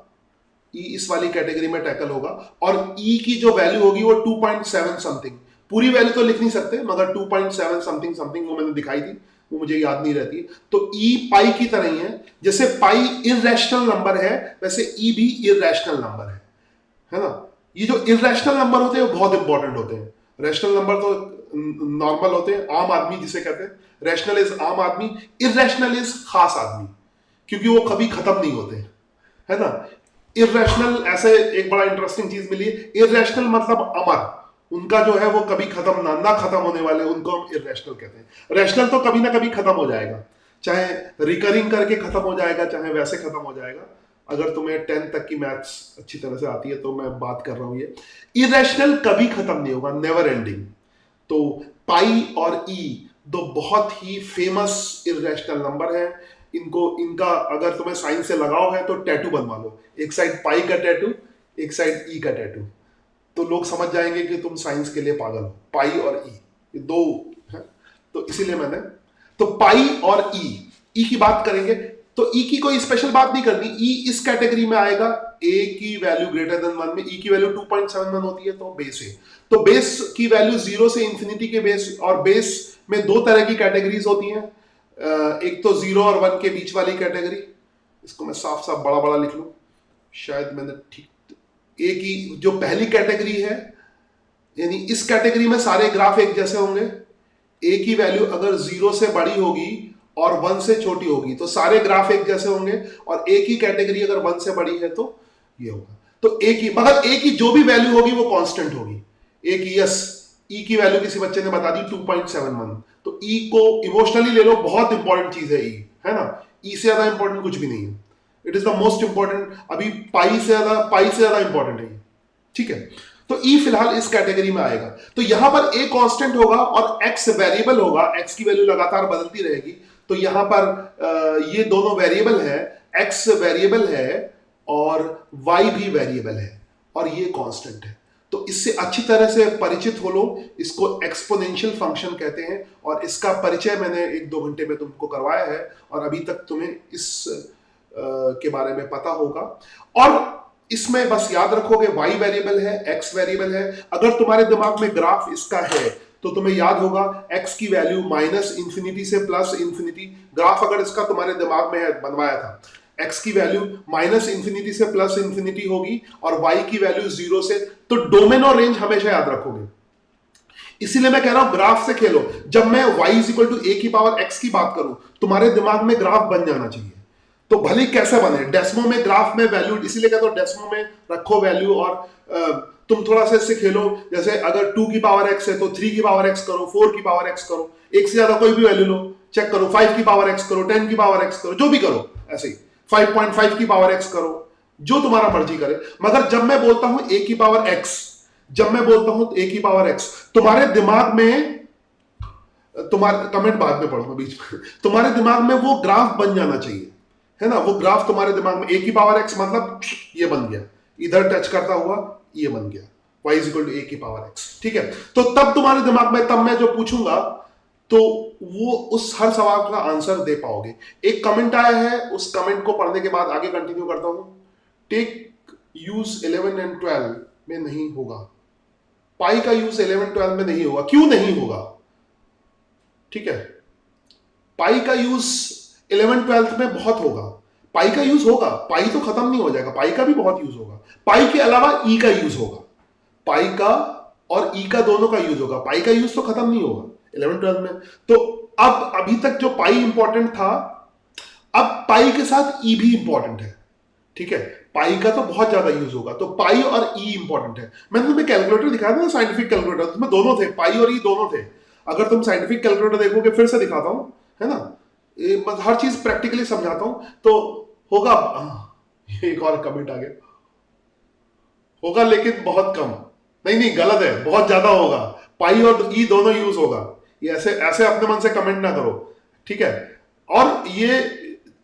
[SPEAKER 1] ई इस वाली कैटेगरी में टैकल होगा, और ई की जो वैल्यू होगी वो 2.7 समथिंग, पूरी वैल्यू तो लिख नहीं सकते मगर 2.7 समथिंग समथिंग वो मैंने दिखाई थी, वो मुझे याद नहीं रहती। तो ई पाई की तरह ही है, जैसे पाई इररेशनल नंबर है वैसे ई भी इररेशनल नंबर है ना। ये जो इररेशनल नंबर होते हैं वो बहुत इंपॉर्टेंट होते हैं। रैशनल नंबर तो नॉर्मल होते हैं, आम आदमी जिसे कहते हैं, रैशनल इज आम आदमी, इररेशनल इज खास आदमी, क्योंकि वो कभी खत्म नहीं होते, है ना। इररेशनल, ऐसे एक बड़ा इंटरेस्टिंग चीज मिली है, इररेशनल मतलब अमर, उनका जो है वो कभी खत्म ना खत्म होने वाले, उनको हम इररेशनल कहते हैं। रैशनल तो कभी ना कभी खत्म हो जाएगा, चाहे रिकरिंग करके खत्म हो जाएगा, चाहे वैसे खत्म हो जाएगा। अगर तुम्हें 10th तक की मैथ्स अच्छी तरह से आती है तो मैं बात कर रहा हूं ये। इररेशनल कभी खत्म नहीं होगा, नेवर एंडिंग। तो पाई और ई दो बहुत ही फेमस इररेशनल नंबर है। इनका अगर तुम्हें साइंस से लगाव है तो टैटू बनवा लो, एक साइड पाई का टैटू, एक साइड ई का टैटू, तो लोग समझ जाएंगे कि तुम साइंस के लिए पागल हो। पाई और ई, ये दो है, तो इसीलिए मैंने, तो पाई और ई की बात करेंगे। तो ई की कोई स्पेशल बात नहीं करनी, ई इस कैटेगरी में आएगा, ए की वैल्यू ग्रेटर देन 1 में ई की वैल्यू 2.71 होती है, तो बेस है। तो बेस की वैल्यू 0 से इंफिनिटी के बेस, और बेस में दो तरह की कैटेगरीज होती हैं, एक तो 0 और 1 के बीच वाली कैटेगरी, इसको मैं साफ साफ बड़ा बड़ा लिख लूं, शायद मैंने ठीक। ए की जो पहली कैटेगरी है, यानी इस कैटेगरी में सारे ग्राफ एक जैसे होंगे, ए की वैल्यू अगर 0 से बड़ी होगी और 1 से छोटी होगी तो सारे ग्राफ एक जैसे होंगे, और ए की कैटेगरी अगर 1 से बड़ी है तो ये होगा। तो ए की, मगर ए की जो भी वैल्यू होगी वो कांस्टेंट होगी। ए की, यस, ई की वैल्यू किसी बच्चे ने बता दी 2.71, तो ई को इमोशनली ले लो, बहुत इंपॉर्टेंट चीज है ई, है ना। ई से ज्यादा इंपॉर्टेंट कुछ भी नहीं है, it is the most important, अभी पाई से ज्यादा इंपॉर्टेंट है। ठीक है, तो ई फिलहाल इस कैटेगरी में आएगा। तो यहां पर ए कांस्टेंट होगा और एक्स वेरिएबल होगा, एक्स की वैल्यू लगातार बदलती रहेगी। तो यहां पर ये दोनों वेरिएबल है, एक्स वेरिएबल है और वाई भी वेरिएबल है, और ये कांस्टेंट है। तो इससे अच्छी तरह से परिचित हो लो, इसको एक्सपोनेंशियल फंक्शन कहते हैं, और इसका परिचय मैंने 1-2 घंटे में तुमको करवाया है, और अभी तक तुम्हें इस के बारे में पता होगा। और इसमें बस याद रखोगे y वेरिएबल है, x वेरिएबल है। अगर तुम्हारे दिमाग में ग्राफ इसका है तो तुम्हें याद होगा x की वैल्यू माइनस इंफिनिटी से प्लस इंफिनिटी, ग्राफ अगर इसका तुम्हारे दिमाग में है, बनवाया था, x की वैल्यू माइनस इंफिनिटी से प्लस इंफिनिटी होगी और y की वैल्यू 0 से, तो डोमेन और रेंज हमेशा याद रखोगे। इसीलिए मैं कह रहा हूं ग्राफ से खेलो। जब मैं y इज इक्वल टू ए की पावर x की बात करूं, तुम्हारे दिमाग में ग्राफ बन जाना चाहिए। तो भले कैसे बने, डेसिमो में ग्राफ में वैल्यू, इसीलिए कहता हूं डेसिमो में रखो वैल्यू, और तुम थोड़ा सा इससे खेलो। जैसे अगर 2 की पावर x है तो 3 की पावर x करो, 4 की पावर x करो, एक से ज्यादा कोई भी वैल्यू लो, चेक करो, 5 की पावर x करो, 10 की पावर x करो, जो भी करो, ऐसे ही 5.5 की पावर x करो, जो तुम्हारा मर्जी करे। मगर जब मैं बोलता हूं a की पावर x, जब मैं बोलता हूं a की पावर x, तुम्हारे दिमाग में, तुम्हारे कमेंट बाद में पढ़ूंगा बीच में, तुम्हारे दिमाग में वो ग्राफ बन जाना चाहिए, है ना। वो ग्राफ तुम्हारे दिमाग में a की पावर x मतलब ये बन गया, इधर टच करता हुआ ये बन गया, y is equal to a की पावर x, ठीक है। तो तब तुम्हारे दिमाग में, तब मैं जो पूछूंगा तो वो उस हर सवाल का आंसर दे पाओगे। एक कमेंट आया है, उस कमेंट को पढ़ने के बाद आगे कंटिन्यू करता हूं। टेक यूज 11 एंड 12 में नहीं होगा, पाई का यूज 11 12 में नहीं होगा, क्यों नहीं होगा? ठीक है, पाई का यूज 11 12 में बहुत होगा, पाई का यूज होगा, पाई तो खत्म नहीं हो जाएगा, पाई का भी बहुत यूज होगा। पाई के अलावा ई का यूज होगा, पाई का और ई का दोनों का यूज होगा, पाई का यूज तो खत्म नहीं होगा 11 12 में। तो अब अभी तक जो पाई इंपॉर्टेंट था, अब पाई के साथ ई भी इंपॉर्टेंट है, ठीक है। पाई का तो बहुत ज्यादा यूज होगा, तो पाई और ई इंपॉर्टेंट है। मैंने तुम्हें कैलकुलेटर दिखाया था ना, साइंटिफिक कैलकुलेटर, उसमें दोनों थे, पाई और ई दोनों थे। अगर तुम साइंटिफिक कैलकुलेटर देखोगे, फिर से दिखाता हूं, है ना, हर चीज प्रैक्टिकली समझाता हूं, तो होगा। एक और कमेंट आ गया, होगा लेकिन बहुत कम। नहीं नहीं, गलत है, बहुत ज्यादा होगा, पाई और ई दोनों यूज होगा। ये ऐसे ऐसे अपने मन से कमेंट ना करो, ठीक है। और ये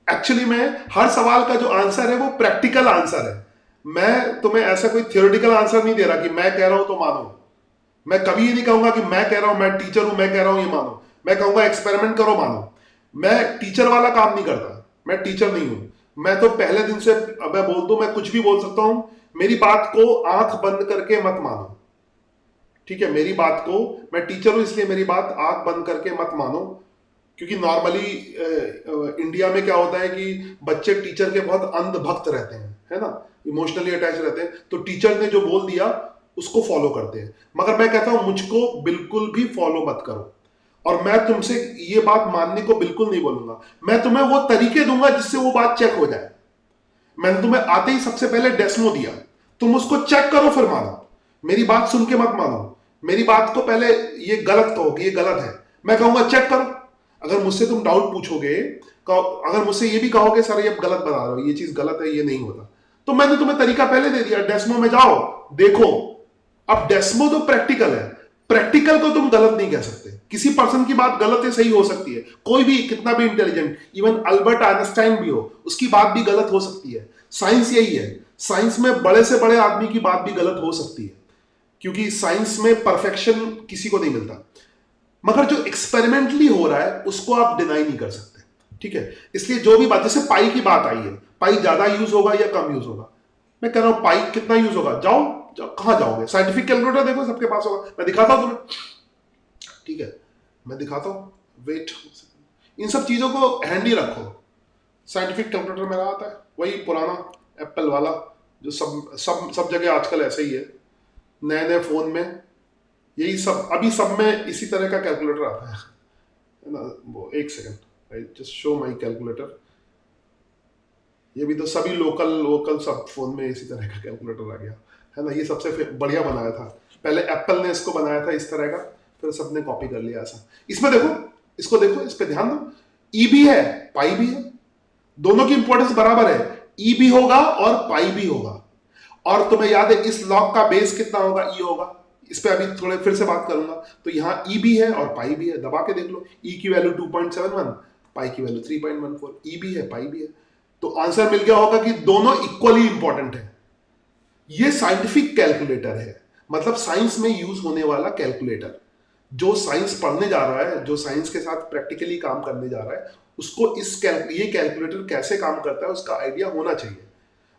[SPEAKER 1] एक्चुअली में हर सवाल का जो आंसर है वो प्रैक्टिकल आंसर है। मैं तुम्हें ऐसा कोई थियोरेटिकल आंसर नहीं दे रहा कि मैं कह रहा हूं तो मानो। मैं कभी ये नहीं कहूंगा कि मैं कह रहा हूं, मैं टीचर हूं, मैं कह रहा हूं ये मानो। मैं कहूंगा एक्सपेरिमेंट करो, मानो। मैं टीचर वाला काम नहीं करता, मैं टीचर नहीं हूं। मैं तो पहले दिन से, अब मैं बोल दूं, मैं कुछ भी बोल सकता हूं, मेरी बात को आंख बंद करके मत मानो, ठीक है। मेरी बात को, मैं टीचर हूं इसलिए मेरी बात आंख बंद करके मत मानो। क्योंकि नॉर्मली इंडिया में क्या होता है कि बच्चे टीचर के बहुत अंध भक्त रहते हैं, है ना, इमोशनली अटैच रहते हैं, तो टीचर ने जो बोल दिया उसको फॉलो करते हैं। मगर मैं कहता हूं मुझको बिल्कुल भी फॉलो मत करो, और मैं तुमसे ये बात मानने को बिल्कुल नहीं बोलूंगा। मैं तुम्हें वो तरीके दूंगा जिससे वो बात चेक हो जाए। मैंने तुम्हें आते ही सबसे पहले डेस्मो दिया, तुम उसको चेक करो फिर मानो। मेरी बात सुन के मत मानो, मेरी बात को पहले ये गलत कहोगे, ये गलत है, मैं कहूंगा चेक करो। अगर मुझसे तुम डाउट पूछोगे, अगर मुझसे ये भी कहोगे सर ये गलत बता रहे हो, ये चीज गलत है, ये नहीं होता, तो मैंने तुम्हें तरीका पहले दे दिया, डेस्मो में जाओ देखो। अब डेस्मो तो प्रैक्टिकल है, प्रैक्टिकल को तुम गलत नहीं कह सकते। किसी पर्सन की बात गलत है, सही हो सकती है, कोई भी कितना भी इंटेलिजेंट, इवन अल्बर्ट आइंस्टाइन भी हो, उसकी बात भी गलत हो सकती है। साइंस यही है, साइंस में बड़े से बड़े आदमी की बात भी गलत हो सकती है, क्योंकि साइंस में परफेक्शन किसी को नहीं मिलता। मगर जो एक्सपेरिमेंटली हो रहा है उसको आप डिनाई नहीं कर सकते, ठीक है। इसलिए जो भी बात, जैसे पाई की बात आई है, पाई ज्यादा यूज होगा या कम यूज होगा, मैं कह रहा हूं पाई कितना यूज होगा, जाओ, कहां जाओगे, साइंटिफिक कैलकुलेटर देखो, सबके पास होगा, मैं दिखाता हूं तुम्हें, ठीक है, मैं दिखाता हूं, वेट। इन सब चीजों को हैंडी रखो। साइंटिफिक कैलकुलेटर मेरा आता है, वही पुराना एप्पल वाला, जो सब जगह आजकल ऐसे ही है, नए नए फोन में यही सब, अभी सब में इसी तरह का कैलकुलेटर आता है ना। वो एक second, I just show my calculator. ये भी तो सभी लोकल सब फोन में इसी तरह का कैलकुलेटर आ गया, है ना। ये सबसे बढ़िया बनाया था, पहले एप्पल ने इसको बनाया था इस तरह का, फिर सबने कॉपी कर लिया ऐसा। इसमें देखो, इसको देखो, इस पे ध्यान दो, ई भी है, पाई भी है, दोनों की इंपॉर्टेंस बराबर है। ई भी होगा और पाई भी होगा। और तुम्हें याद है इस लॉग का बेस कितना होगा, ई होगा। इस पे अभी थोड़े फिर से बात करूंगा। तो यहां ई भी है और पाई भी है, दबा के देख लो, ई की वैल्यू 2.71, पाई की वैल्यू 3.14, ई भी है पाई भी है, तो आंसर मिल गया होगा कि दोनों इक्वली इंपॉर्टेंट है। ये साइंटिफिक कैलकुलेटर है, मतलब साइंस में यूज होने वाला कैलकुलेटर। जो साइंस पढ़ने जा रहा है, जो साइंस के साथ प्रैक्टिकली काम करने जा रहा है, उसको ये कैलकुलेटर कैसे काम करता है उसका आइडिया होना चाहिए।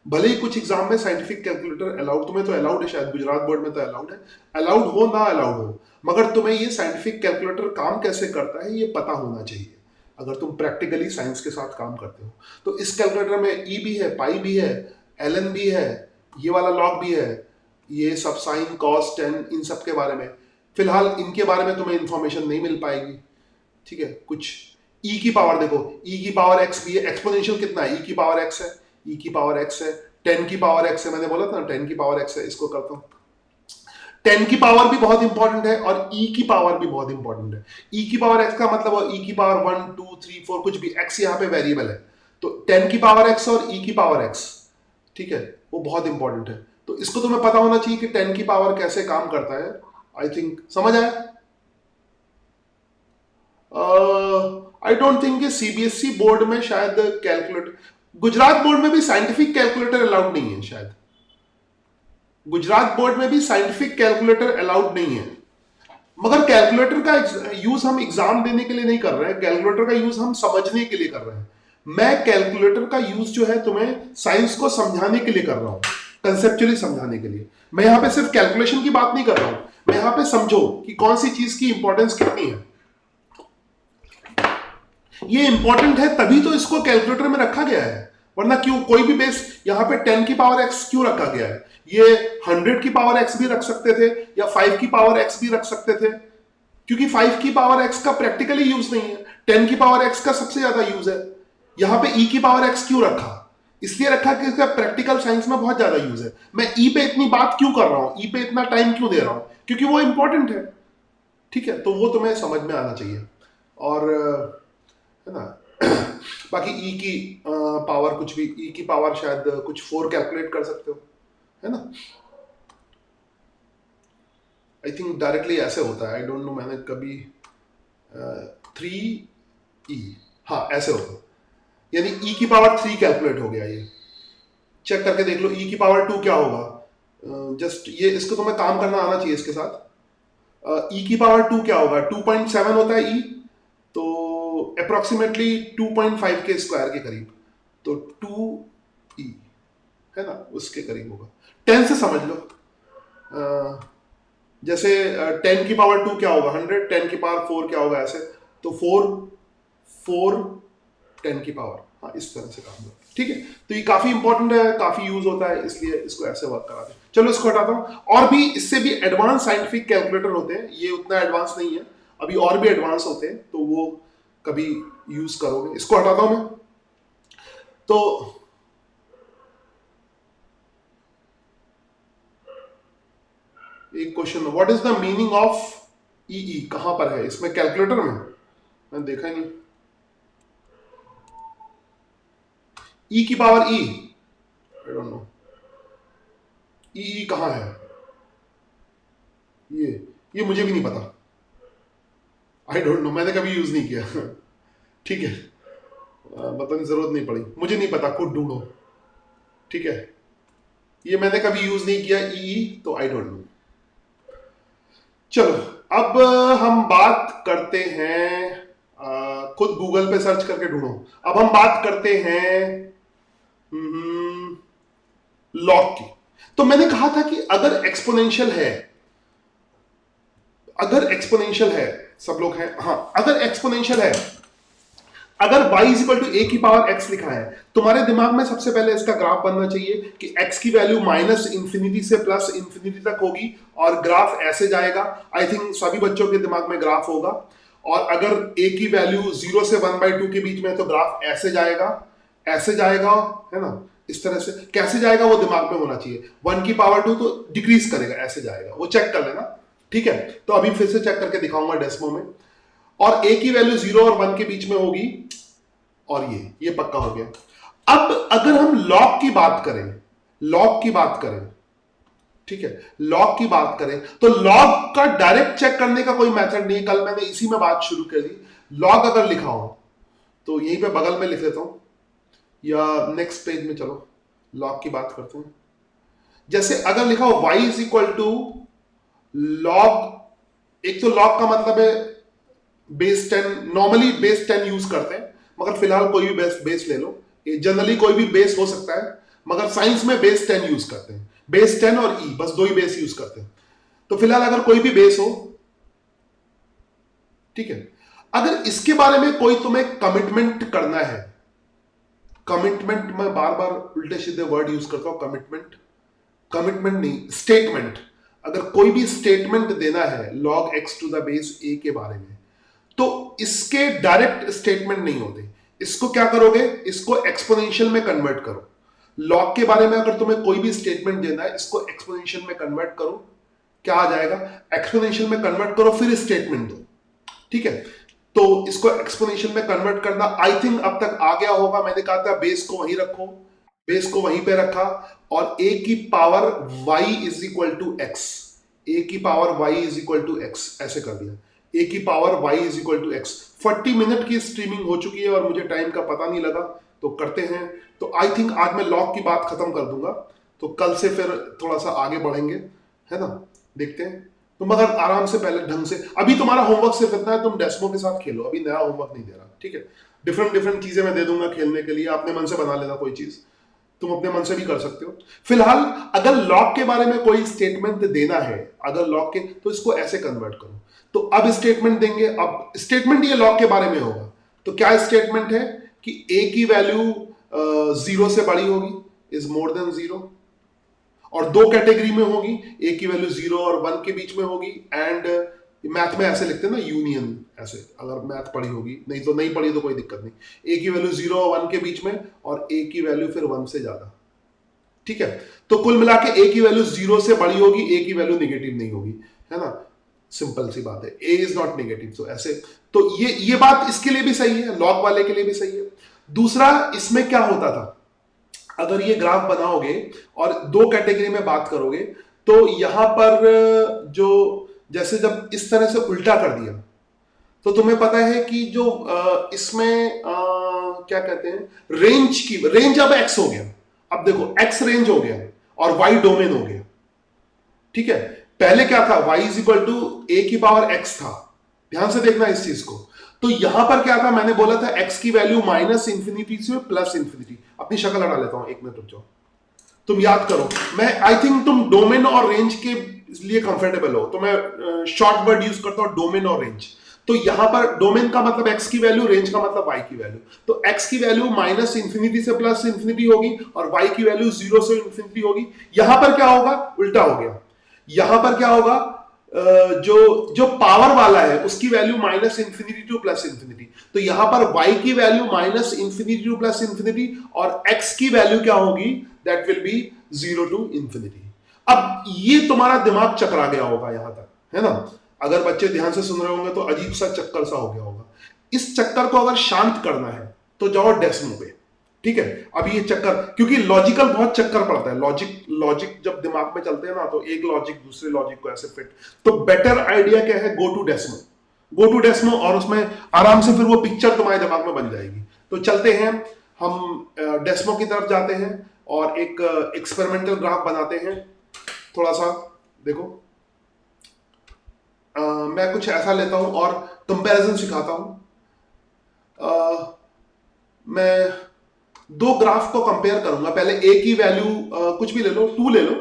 [SPEAKER 1] भले ही कुछ एग्जाम में साइंटिफिक कैलकुलेटर अलाउड, तुम्हें तो अलाउड है, शायद गुजरात बोर्ड में तो अलाउड है, अलाउड हो ना अलाउड हो, मगर तुम्हें ये साइंटिफिक कैलकुलेटर काम कैसे करता है ये पता होना चाहिए। अगर तुम प्रैक्टिकली साइंस के साथ काम करते हो। तो इस कैलकुलेटर में ई भी है, पाई भी है, एल भी है, ये वाला लॉग भी है, ये सब साइन कॉस टेन इन सब के बारे में, फिलहाल इनके बारे में तुम्हें इंफॉर्मेशन नहीं मिल पाएगी। ठीक है, कुछ ई की पावर देखो, ई की पावर एक्स भी है, एक्सपोनेंशियल कितना है, ई की पावर एक्स है, ई की पावर एक्स है, 10 की पावर एक्स है, मैंने बोला था ना 10 की पावर एक्स है। इसको करता हूं, 10 की पावर भी बहुत इंपॉर्टेंट है और ई की पावर भी बहुत इंपॉर्टेंट है। ई की पावर एक्स का मतलब ई की पावर 1 2 3 4 कुछ भी, एक्स यहाँ पे वेरिएबल है, तो 10 की पावर एक्स और ई की पावर एक्स, ठीक है, वो बहुत इंपॉर्टेंट है। तो इसको तुम्हें पता होना चाहिए कि 10 की पावर कैसे काम करता है। आई थिंक समझ आया। आई डोंट थिंक कि सीबीएसई बोर्ड में शायद कैलकुलेटर, गुजरात बोर्ड में भी साइंटिफिक कैलकुलेटर अलाउड नहीं है शायद, गुजरात बोर्ड में भी साइंटिफिक कैलकुलेटर अलाउड नहीं है। मगर कैलकुलेटर का यूज हम एग्जाम देने के लिए नहीं कर रहे हैं, कैलकुलेटर का यूज हम समझने के लिए कर रहे हैं। मैं कैलकुलेटर का यूज जो है तुम्हें साइंस को समझाने के लिए कर रहा हूं, कंसेप्चुअली समझाने के लिए। मैं यहां पे सिर्फ कैलकुलेशन की बात नहीं कर रहा हूं, मैं यहां पे समझो कि कौन सी चीज की इंपॉर्टेंस कितनी है। ये इंपॉर्टेंट है तभी तो इसको कैलकुलेटर में रखा गया है, वरना क्यों कोई भी बेस यहां पे 10 की पावर एक्स क्यों रखा गया है? ये 100 की पावर एक्स भी रख सकते थे या 5 की पावर एक्स भी रख सकते थे, क्योंकि 5 की पावर एक्स का प्रैक्टिकली यूज नहीं है, 10 की पावर एक्स का सबसे ज्यादा यूज है। यहां पे ई की पावर एक्स क्यों रखा? इसलिए रखा कि इसका प्रैक्टिकल साइंस में बहुत ज्यादा यूज है। मैं ई पे इतनी बात क्यों कर रहा हूं, ई पे इतना टाइम क्यों दे रहा हूं? क्योंकि वो इंपॉर्टेंट है। ठीक है, तो वो तुम्हें समझ में आना चाहिए। और है ना बाकी ई की पावर कुछ भी, ई की पावर शायद कुछ 4 कैलकुलेट कर सकते हो, है ना। आई थिंक डायरेक्टली ऐसे होता है, आई डोंट नो, मैंने कभी 3 ई, हाँ ऐसे होता है, यानी ई की पावर 3 कैलकुलेट हो गया। ये चेक करके देख लो ई की पावर 2 क्या होगा। जस्ट ये इसको तुम्हें काम करना आना चाहिए इसके साथ। ई की पावर 2 क्या होगा, 2.7 होता है ई, तो अप्रोक्सीमेटली 2.5 के स्क्वायर के करीब, तो 2 ई है ना, उसके करीब होगा। 10 से समझ लो, जैसे 10 की पावर 2 क्या होगा 100, 10 की पावर 4 क्या होगा ऐसे, तो 4 4 10 की पावर, हाँ इस तरह से काम होता है। ठीक है, तो ये काफी इंपॉर्टेंट है, काफी यूज होता है, इसलिए इसको ऐसे वर्क करा दें। चलो इसको हटाता हूँ। और भी इससे भी एडवांस साइंटिफिक कैलकुलेटर होते हैं, ये उतना एडवांस नहीं है, अभी और भी एडवांस होते हैं, तो वो कभी यूज करोगे। इसको हटाता हूं मैं। तो एक question, what is the meaning of e, कहां पर है इसमें कैलकुलेटर में? मैंने देखा ही नहीं। ई की power e, I don't know e कहां है, ये मुझे भी नहीं पता, आई डोंट नो, मैंने कभी यूज नहीं किया ठीक है, बताने जरूरत नहीं पड़ी, मुझे नहीं पता, खुद ढूंढो। ठीक है, ये मैंने कभी यूज नहीं किया ई, तो आई डोंट नो। चलो अब हम बात करते हैं, खुद गूगल पे सर्च करके ढूंढो। अब हम बात करते हैं लॉग की। तो मैंने कहा था कि अगर एक्सपोनेंशियल है, अगर एक्सपोनेंशियल है, सब लोग हैं, हाँ अगर एक्सपोनेंशियल है, अगर y इज इक्वल टू ए की पावर x लिखा है, तुम्हारे दिमाग में सबसे पहले इसका ग्राफ बनना चाहिए कि x की वैल्यू माइनस इंफिनिटी से प्लस इंफिनिटी तक होगी और ग्राफ ऐसे जाएगा। आई थिंक सभी बच्चों के दिमाग में ग्राफ होगा। और अगर a की वैल्यू 0 से 1/2 के बीच में है तो ग्राफ ऐसे जाएगा, ऐसे जाएगा, है ना, इस तरह से। कैसे जाएगा वो दिमाग में होना चाहिए। 1 की पावर 2 तो डिक्रीज करेगा, ऐसे जाएगा, वो चेक कर लेना। ठीक है, तो अभी फिर से चेक करके दिखाऊंगा डेस्मो में। और a की वैल्यू 0 और 1 के बीच में होगी, और ये पक्का हो गया। अब अगर हम लॉग की बात करें, लॉग की बात करें, ठीक है, लॉग की बात करें, तो लॉग का डायरेक्ट चेक करने का कोई मेथड नहीं। कल मैंने इसी में बात शुरू कर दी। लॉग अगर लिखा हो तो यहीं पे बगल में लिख लेता हूं, या नेक्स्ट पेज में चलो लॉग की बात करते हैं। जैसे अगर लिखा हो y is equal to log, एक तो लॉग का मतलब है बेस 10, नॉर्मली बेस 10 यूज करते हैं, मगर फिलहाल कोई भी बेस ले लो, जनरली कोई भी बेस हो सकता है, मगर साइंस में बेस 10 यूज करते हैं। बेस 10 और ई, बस 2 ही बेस यूज करते हैं। तो फिलहाल अगर कोई भी बेस हो, ठीक है, अगर इसके बारे में कोई तुम्हें कमिटमेंट करना है, कमिटमेंट, मैं बार बार उल्टे सीधे वर्ड यूज करता हूं, कमिटमेंट, कमिटमेंट नहीं, स्टेटमेंट। अगर कोई भी स्टेटमेंट देना है log x to the base a के बारे में, तो इसके डायरेक्ट स्टेटमेंट नहीं होते। इसको क्या करोगे, इसको एक्सपोनेंशियल में कन्वर्ट करो। लॉग के बारे में अगर तुम्हें कोई भी स्टेटमेंट देना है, इसको एक्सपोनेंशियल में कन्वर्ट करो। क्या आ जाएगा, एक्सपोनेंशियल में कन्वर्ट करो फिर स्टेटमेंट दो। ठीक है, तो इसको एक्सपोनेंशियल में कन्वर्ट करना आई थिंक अब तक आ गया होगा। मैंने कहा था बेस को वहीं रखो, बेस को वहीं पे रखा, और a की power y is equal to x, a की power y is equal to x ऐसे कर दिया। a की power y is equal to x. 40 minute की स्ट्रीमिंग हो चुकी है और मुझे टाइम का पता नहीं लगा, तो करते हैं। तो आई थिंक आज मैं लॉग की बात खत्म कर दूंगा, तो कल से फिर थोड़ा सा आगे बढ़ेंगे, है ना। देखते हैं तुम, अगर आराम से पहले ढंग से, अभी तुम्हारा होमवर्क सिर्फ इतना है, तुम डेस्मो के साथ खेलो, अभी नया होमवर्क नहीं दे रहा, ठीक है। डिफरेंट डिफरेंट चीजें मैं दे दूंगा खेलने के लिए, अपने मन से बना लेना कोई चीज, तुम अपने मन से भी कर सकते हो। फिलहाल अगर लॉग के बारे में कोई स्टेटमेंट देना है, अगर लॉग के, तो इसको ऐसे कन्वर्ट करो। तो अब स्टेटमेंट देंगे, अब स्टेटमेंट ये लॉग के बारे में होगा। तो क्या स्टेटमेंट है कि a की वैल्यू 0 से बड़ी होगी, इज मोर देन 0, और दो कैटेगरी में होगी, ए की वैल्यू 0 और 1 के बीच में होगी, एंड मैथ में ऐसे लिखते हैं ना, यूनियन, ऐसे अगर मैथ पढ़ी होगी, नहीं तो नहीं पढ़ी तो कोई दिक्कत नहीं। ए की वैल्यू 0 और 1 के बीच में, और ए की वैल्यू फिर 1 से ज्यादा, ठीक है। तो कुल मिला के ए की वैल्यू 0 से बड़ी होगी, ए की वैल्यू नेगेटिव नहीं होगी, है ना। सिंपल सी बात है, ए इज नॉट नेगेटिव, तो ऐसे। तो ये बात इसके लिए भी सही है, लॉग वाले के लिए भी सही है। दूसरा, इसमें क्या होता था, अगर ये ग्राफ बनाओगे और दो कैटेगरी में बात करोगे, तो यहां पर जो, जैसे जब इस तरह से उल्टा कर दिया, तो तुम्हें पता है कि जो इसमें क्या कहते हैं, रेंज की, रेंज अब एक्स हो गया। अब देखो एक्स रेंज हो गया और वाई डोमेन हो गया, ठीक है। पहले क्या था, y इज इक्वल टू ए की पावर x था, ध्यान से देखना इस चीज को। तो यहां पर क्या था, मैंने बोला था x की वैल्यू माइनस इंफिनिटी से प्लस इंफिनिटी। अपनी शक्ल हटा लेता हूं, एक मिनट रुक जाओ, तुम याद करो। मैं आई थिंक तुम डोमेन और रेंज के लिए कंफर्टेबल हो, तो मैं शॉर्ट वर्ड यूज करता हूं, डोमेन और रेंज। तो यहां पर डोमेन का मतलब x की वैल्यू, रेंज का मतलब y की वैल्यू। तो x की वैल्यू माइनस इंफिनिटी से प्लस इंफिनिटी होगी, और y की वैल्यू 0 से इंफिनिटी होगी। यहां पर क्या होगा, उल्टा हो गया। यहां पर क्या होगा, जो जो पावर वाला है उसकी value minus infinity to plus infinity. तो यहां पर y की value minus infinity to plus infinity, और x की वैल्यू क्या होगी, that will be 0 to infinity. अब ये तुम्हारा दिमाग चकरा गया होगा यहां तक, है ना। अगर बच्चे ध्यान से सुन रहे होंगे तो अजीब सा चक्कर सा हो गया होगा। इस चक्कर को अगर शांत करना है तो जाओ डेस्मो पे, ठीक है। अब ये चक्कर, क्योंकि लॉजिकल बहुत चक्कर पड़ता है, लॉजिक लॉजिक जब दिमाग में चलते हैं ना, तो एक लॉजिक दूसरे लॉजिक को ऐसे फिट। तो बेटर आइडिया क्या है, go to Desmo, go to Desmo, और उसमें आराम से फिर वो पिक्चर तुम्हारे दिमाग में बन जाएगी। तो चलते हैं हम डेस्मो की तरफ जाते हैं और एक एक्सपेरिमेंटल ग्राफ बनाते हैं। थोड़ा सा देखो, मैं कुछ ऐसा लेता हूं और कंपैरिजन सिखाता हूं। मैं दो ग्राफ को कंपेयर करूंगा। पहले ए की वैल्यू कुछ भी ले लो, 2 ले लो,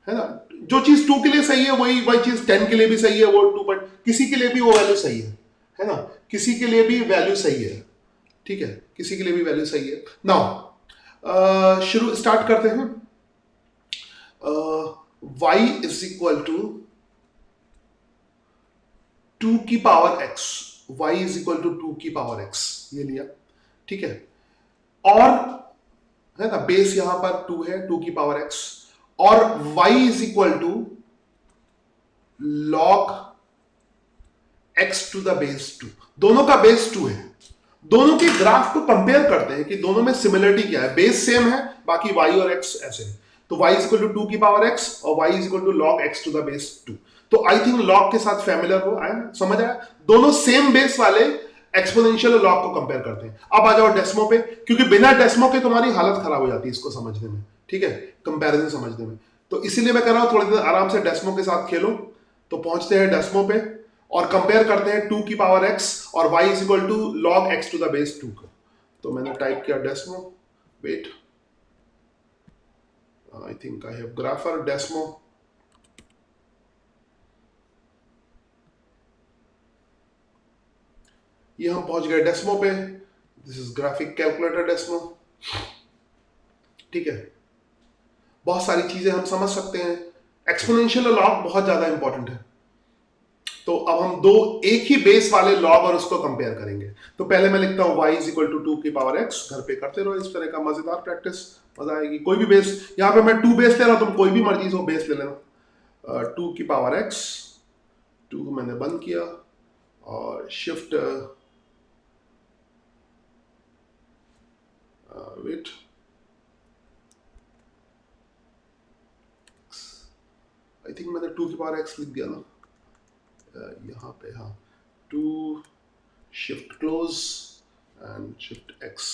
[SPEAKER 1] है ना। जो चीज 2 के लिए सही है वही वही चीज 10 के लिए भी सही है, वो 2 पॉइंट, किसी के लिए भी वो वैल्यू सही है ना। किसी के लिए भी वैल्यू सही है, ठीक है, किसी के लिए भी वैल्यू सही है। नाउ शुरू स्टार्ट करते हैं। y इज इक्वल टू 2 की power x, y is equal to 2 की पावर x, ये लिया, ठीक है। और है ना, बेस यहां पर 2 है, 2 की पावर x, और y is equal to log x to the base 2। दोनों का बेस 2 है। दोनों के ग्राफ को कंपेयर करते हैं कि दोनों में सिमिलरिटी क्या है। बेस सेम है, बाकी y और x ऐसे है। तो y इज इक्वल टू 2 की पावर x और y is equal to log x to the base 2। तो आई थिंक log के साथ फैमिलियर हो, आया समझ आया। दोनों सेम बेस वाले एक्सपोनेंशियल और log को कंपेयर करते हैं। अब आ जाओ डेस्मो पे, क्योंकि बिना डेस्मो के तुम्हारी हालत खराब हो जाती है इसको समझने में, ठीक है, कंपैरिजन समझने में। तो इसीलिए मैं कह रहा हूं थोड़ी देर आराम से डेस्मो के साथ खेलो। तो पहुंचते हैं डेस्मो पे और कंपेयर करते हैं 2 की पावर x और y is equal to log x to the base 2 का। तो मैंने टाइप किया Desmos, wait, I think I have grapher Desmos. ये हम पहुंच गए डेस्मो पे। This is graphic calculator Desmos. ठीक है, बहुत सारी चीजें हम समझ सकते हैं। एक्सपोनेंशियल और लॉग बहुत ज्यादा इंपॉर्टेंट है। तो अब हम दो एक ही बेस वाले लॉग और उसको कंपेयर करेंगे। तो पहले मैं लिखता हूं y इज इक्वल टू 2 की पावर x। घर पे करते रहो इस तरह का मजेदार प्रैक्टिस, मजा आएगी। कोई भी बेस, यहां पे मैं 2 बेस ले रहा हूं, तुम कोई भी मर्जी हो बेस ले लेना। 2 की पावर x, 2 मैंने बंद किया और शिफ्ट वेट, आई थिंक मैंने 2 की पावर x लिख दिया ना यहाँ पे। हाँ, 2 shift close and shift x,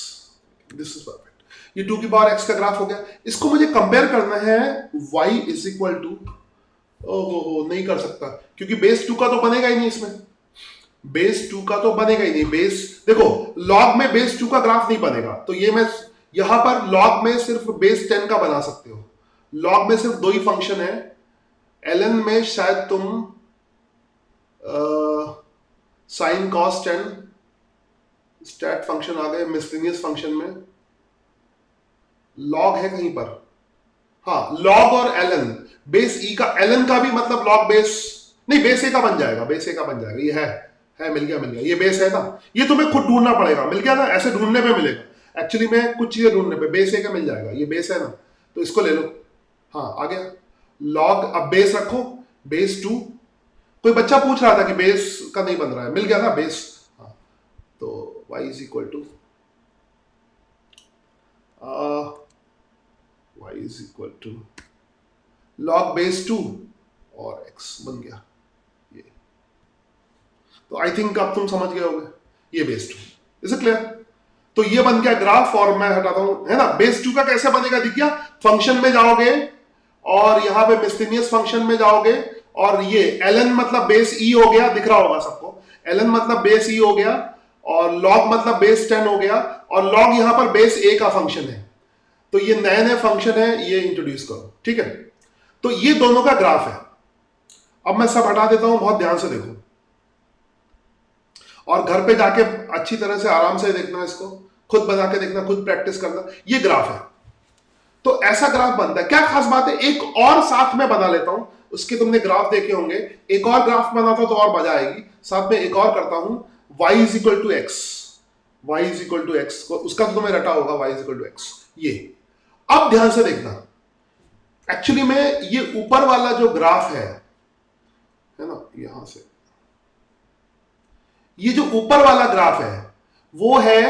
[SPEAKER 1] this is perfect. ये 2 की पावर x का ग्राफ हो गया। इसको मुझे कंपेयर करना है y इज इक्वल टू, ओहो नहीं कर सकता क्योंकि बेस 2 का तो बनेगा ही नहीं इसमें। बेस 2 का तो बनेगा ही नहीं। बेस देखो, लॉग में बेस 2 का ग्राफ नहीं बनेगा, तो ये मैं यहां पर लॉग में सिर्फ बेस 10 का बना सकते हो। लॉग में सिर्फ दो ही फंक्शन है। एलन में शायद तुम sine cos tan stat function आ गए, मिसलिनियस फंक्शन में लॉग है कहीं पर। हाँ, लॉग और एलन, बेस ई का, एलन का भी मतलब लॉग बेस नहीं, बेस ए का बन जाएगा, बेस ए का बन जाएगा। ये है मिल गया मिल गया, ये बेस है ना। ये तुम्हें खुद ढूंढना पड़ेगा, मिल गया ना, ऐसे ढूंढने पे मिलेगा। एक्चुअली में कुछ चीजें ढूंढने पे बेस ए का मिल जाएगा, ये बेस है ना, तो इसको ले लो। हाँ आ गया लॉग। अब बेस रखो, बेस 2। कोई बच्चा पूछ रहा था कि बेस का नहीं बन रहा है, मिल गया ना बेस। हाँ, तो y is equal to y is equal to log base 2 और x बन गया ये। तो आई थिंक अब तुम समझ गए होगे, ये बेस 2। Is it clear? तो ये बन गया ग्राफ, और मैं हटाता हूं, है ना। बेस 2 का कैसे बनेगा दिख गया। फंक्शन में जाओगे और यहां पे मिसलिनियस फंक्शन में जाओगे, और ये ln मतलब बेस ई हो गया, दिख रहा होगा सबको। ln मतलब बेस ई हो गया, और log मतलब बेस 10 हो गया, और log यहां पर बेस ए का फंक्शन है। तो ये नए नए फंक्शन है, ये इंट्रोड्यूस करो। ठीक है, तो ये दोनों का ग्राफ है। अब मैं सब हटा देता हूं, बहुत ध्यान से देखो, और घर पे जाके अच्छी तरह से आराम से देखना, इसको खुद बना के देखना, खुद प्रैक्टिस करना। ये ग्राफ है, तो ऐसा ग्राफ बनता है। क्या खास बात है, एक और साथ में बना लेता हूं, उसके तुमने ग्राफ देखे होंगे। एक और ग्राफ बनाता तो और मजा आएगी। साथ में एक और करता हूं, y is equal to x. y is equal to x, उसका तो तुम्हें रटा होगा, y is equal to x. ये अब ध्यान से देखना, एक्चुअली में ये ऊपर वाला जो ग्राफ है ना, यहां से ये जो ऊपर वाला ग्राफ है वो है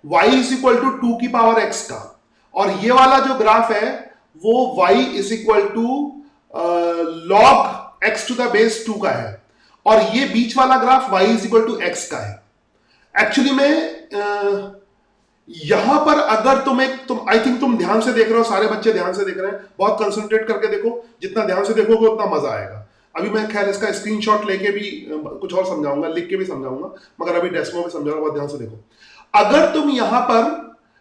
[SPEAKER 1] y इज इक्वल टू 2 की पावर x का, और ये वाला जो ग्राफ है वो y is equal to log x to the base 2 का है, और ये बीच वाला graph y is equal to x का है। एक्चुअली में यहां पर अगर तुम आई थिंक तुम ध्यान से देख रहे हो, सारे बच्चे ध्यान से देख रहे हैं, बहुत कंसंट्रेट करके देखो। जितना ध्यान से देखोगे उतना मजा आएगा। अभी मैं खैर इसका स्क्रीनशॉट लेके भी कुछ और समझाऊंगा, लिख के भी समझाऊंगा, मगर अभी डेस्मो में समझाऊंगा, बहुत ध्यान से देखो। अगर तुम यहां पर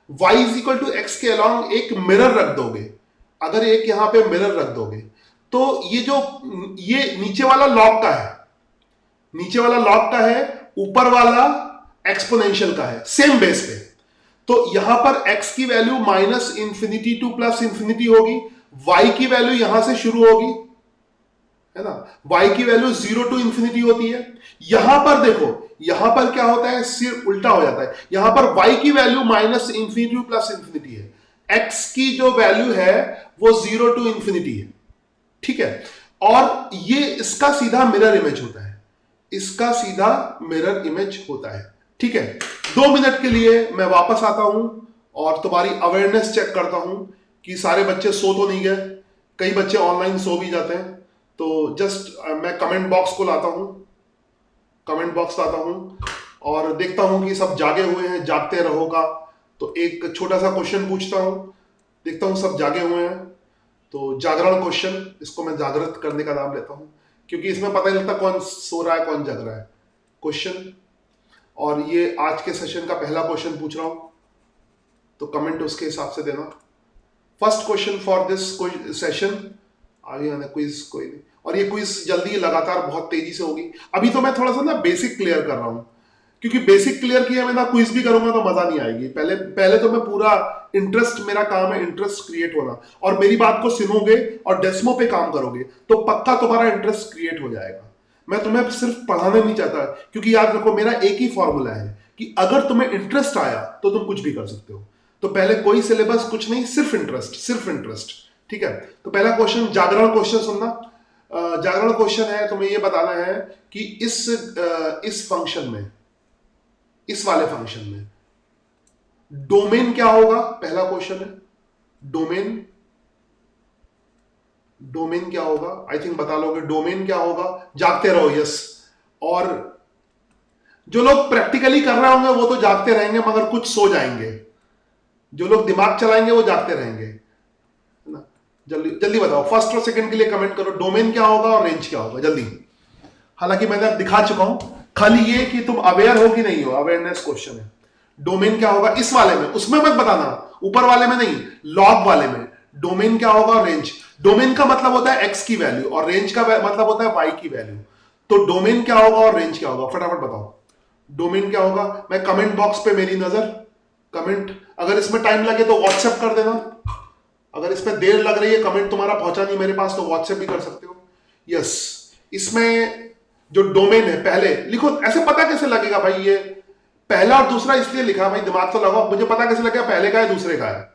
[SPEAKER 1] y is equal to x के अलॉन्ग एक मिरर रख दोगे, अगर एक यहां पे मिरर रख दोगे, तो ये नीचे वाला लॉग का है, नीचे वाला लॉग का है, ऊपर वाला एक्सपोनेंशियल का है, सेम बेस पे। तो यहां पर x की value minus infinity to plus infinity होगी, y की वैल्यू यहां से शुरू होगी, है ना। y की वैल्यू 0 टू इंफिनिटी होती है। यहां पर देखो, यहां पर क्या होता है, सिर्फ उल्टा हो जाता है। यहां पर y की value minus infinity to plus infinity है, x की जो वैल्यू है वो 0 टू इंफिनिटी है। ठीक है, और ये इसका सीधा मिरर इमेज होता है, इसका सीधा मिरर इमेज होता है। ठीक है, 2 मिनट के लिए मैं वापस आता हूं और तुम्हारी अवेयरनेस चेक करता हूं कि सारे बच्चे सो तो नहीं गए। कई बच्चे ऑनलाइन सो भी जाते हैं, तो जस्ट मैं कमेंट बॉक्स को लाता हूं, कमेंट बॉक्स लाता हूं और देखता हूं कि सब जागे हुए हैं, जागते रहोगा। तो एक छोटा सा क्वेश्चन पूछता हूं, देखता हूं सब जागे हुए हैं। तो जागरण क्वेश्चन, इसको मैं जागृत करने का नाम लेता हूं, क्योंकि इसमें पता नहीं लगता कौन सो रहा है कौन जग रहा है। क्वेश्चन, और ये आज के सेशन का पहला क्वेश्चन पूछ रहा हूं, तो कमेंट उसके हिसाब से देना। First question for this session, आगे आना क्विज कोई नहीं, और ये क्विज जल्दी लगातार बहुत तेजी से होगी। अभी तो मैं थोड़ा सा ना बेसिक क्लियर कर रहा हूं क्योंकि बेसिक क्लियर किया मैं ना क्विज भी करूंगा तो मजा नहीं आएगी। पहले पहले तो मैं पूरा इंटरेस्ट, मेरा काम है इंटरेस्ट क्रिएट होना, और मेरी बात को सुनोगे और डेस्मो पे काम करोगे तो पक्का तुम्हारा इंटरेस्ट क्रिएट हो जाएगा। मैं तुम्हें सिर्फ पढ़ाना नहीं चाहता, क्योंकि याद रखो मेरा एक ही फॉर्मूला है कि अगर तुम्हें इंटरेस्ट आया तो तुम कुछ भी कर सकते हो। तो पहले कोई सिलेबस कुछ नहीं, सिर्फ इंटरेस्ट, सिर्फ इंटरेस्ट। ठीक है, तो पहला क्वेश्चन जागरण क्वेश्चन सुनना। जागरण क्वेश्चन है, तुम्हें यह बताना है कि इस फंक्शन में, इस वाले फंक्शन में डोमेन क्या होगा। पहला क्वेश्चन है डोमेन, डोमेन क्या होगा। आई थिंक बता लोगे डोमेन क्या होगा। जागते रहो, यस। और जो लोग प्रैक्टिकली कर रहे होंगे वो तो जागते रहेंगे, मगर कुछ सो जाएंगे। जो लोग दिमाग चलाएंगे वो जागते रहेंगे, है ना। जल्दी जल्दी बताओ, फर्स्ट और सेकंड के लिए कमेंट करो, डोमेन क्या होगा और रेंज क्या होगा, जल्दी। हालांकि मैंने अब दिखा चुका हूं, खाली ये कि तुम अवेयर हो कि नहीं हो, अवेयरनेस क्वेश्चन है। डोमेन क्या होगा इस वाले में, उसमें मत बताना, ऊपर वाले में नहीं, लॉग वाले में डोमेन क्या होगा और रेंज। डोमेन का मतलब होता है एक्स की वैल्यू और रेंज का मतलब होता है वाई की वैल्यू। तो डोमेन क्या होगा और रेंज क्या होगा, फटाफट बताओ। डोमेन क्या होगा, मैं कमेंट बॉक्स पे मेरी नजर, कमेंट, अगर इसमें टाइम लगे तो व्हाट्सएप कर देना। अगर इसमें देर लग रही है, कमेंट तुम्हारा पहुंचा नहीं मेरे पास, तो व्हाट्सएप भी कर सकते हो। यस, इसमें जो डोमेन है पहले लिखो। ऐसे पता कैसे लगेगा भाई, ये पहला और दूसरा इसलिए लिखा भाई, दिमाग तो लगाओ, मुझे पता कैसे लगेगा पहले का है दूसरे का है।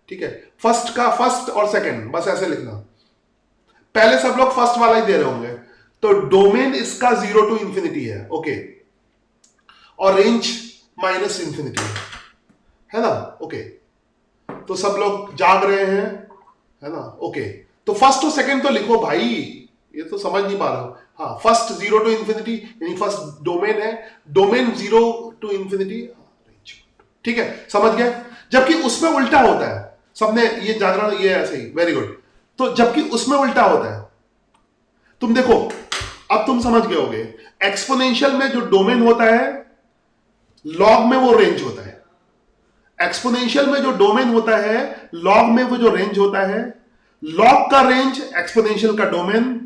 [SPEAKER 1] ठीक है, फर्स्ट का फर्स्ट और सेकंड, बस ऐसे लिखना। पहले सब लोग फर्स्ट वाला ही दे रहे होंगे, तो डोमेन इसका 0 टू इंफिनिटी है, ओके, और रेंज माइनस इंफिनिटी है ना, ओके। तो सब लोग जाग रहे हैं, है ना, ओके। तो फर्स्ट और सेकंड तो लिखो भाई, ये तो समझ नहीं पा रहा हूं। हाँ, फर्स्ट 0 टू इंफिनिटी, यानी फर्स्ट डोमेन है, डोमेन 0 टू इंफिनिटी, ठीक है, समझ गए। जबकि उसमें उल्टा होता है, सबने ये जागरण, ये ऐसे ही, वेरी गुड। तो जबकि उसमें उल्टा होता है, तुम देखो, अब तुम समझ गए होगे, एक्सपोनेंशियल में जो डोमेन होता है, लॉग में वो रेंज होता है। एक्सपोनेंशियल में जो डोमेन होता है, लॉग में वो जो रेंज होता है, लॉग का रेंज एक्सपोनेंशियल का डोमेन,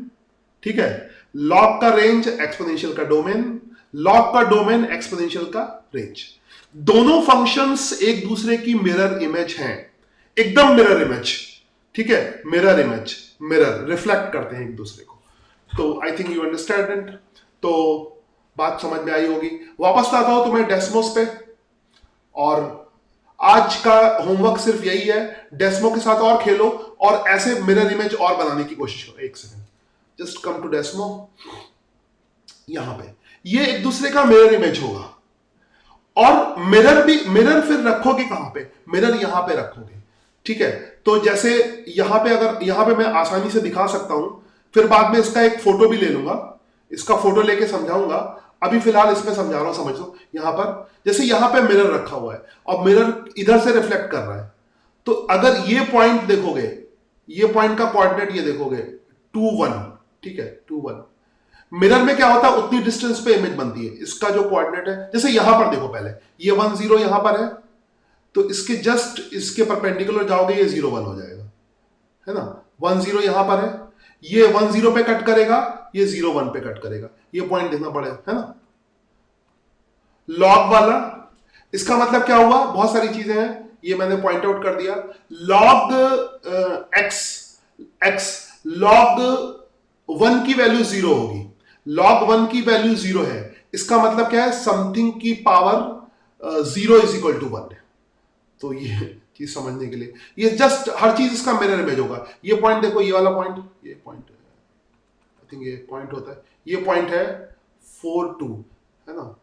[SPEAKER 1] ठीक है, लॉग का रेंज एक्सपोनेंशियल का डोमेन, लॉग का डोमेन एक्सपोनेंशियल का रेंज। दोनों फंक्शंस एक दूसरे की मिरर इमेज हैं, एकदम मिरर इमेज, ठीक है, मिरर इमेज, मिरर रिफ्लेक्ट करते हैं एक दूसरे को। तो I think you understand it. तो बात समझ में आई होगी। वापस लाता हूं तुम्हें डेस्मोस पे, और आज का होमवर्क सिर्फ यही है, डेस्मो के साथ और खेलो और ऐसे मिरर इमेज और बनाने की कोशिश करो। एक second, just come to Desmo. यहां पे ये एक दूसरे का मिरर इमेज होगा, और मिरर भी, मिरर फिर रखोगे कहां पे, मिरर यहां पे रखोगे, ठीक है। तो जैसे यहां पे, अगर यहां पे मैं आसानी से दिखा सकता हूं, फिर बाद में इसका एक फोटो भी ले लूंगा, इसका फोटो लेके समझाऊंगा। अभी फिलहाल इसमें समझा रहा हूं, समझ लो। यहां पर जैसे यहां पे मिरर रखा हुआ है और मिरर इधर से रिफ्लेक्ट कर रहा है, तो अगर ये पॉइंट देखोगे, ये पॉइंट का कोऑर्डिनेट ये देखोगे 2 1, ठीक है, 2 1। मिरर में क्या होता है, उतनी डिस्टेंस पे इमेज बनती है। इसका जो कोऑर्डिनेट है, जैसे यहां पर देखो, पहले ये 1 0 यहां पर है, तो इसके जस्ट इसके परपेंडिकुलर जाओगे, ये 0 1 हो जाएगा, है ना। 1 0 यहां पर है, ये 1 0 पे कट करेगा, ये 0 1 पे कट करेगा। ये पॉइंट देखना पड़ेगा, है ना। लॉग वाला, इसका मतलब क्या हुआ, बहुत सारी चीजें हैं, ये मैंने पॉइंट आउट कर दिया। लॉग एक्स, एक्स लॉग 1 की वैल्यू 0 होगी, लॉग 1 की वैल्यू 0 है, इसका मतलब क्या है, समथिंग की पावर 0 इज इक्वल टू 1 है। तो ये चीज समझने के लिए, ये जस्ट हर चीज इसका मिरर इमेज होगा। ये पॉइंट देखो, ये वाला पॉइंट, ये पॉइंट, आई थिंक ये पॉइंट होता है, ये पॉइंट है 4 2, है ना।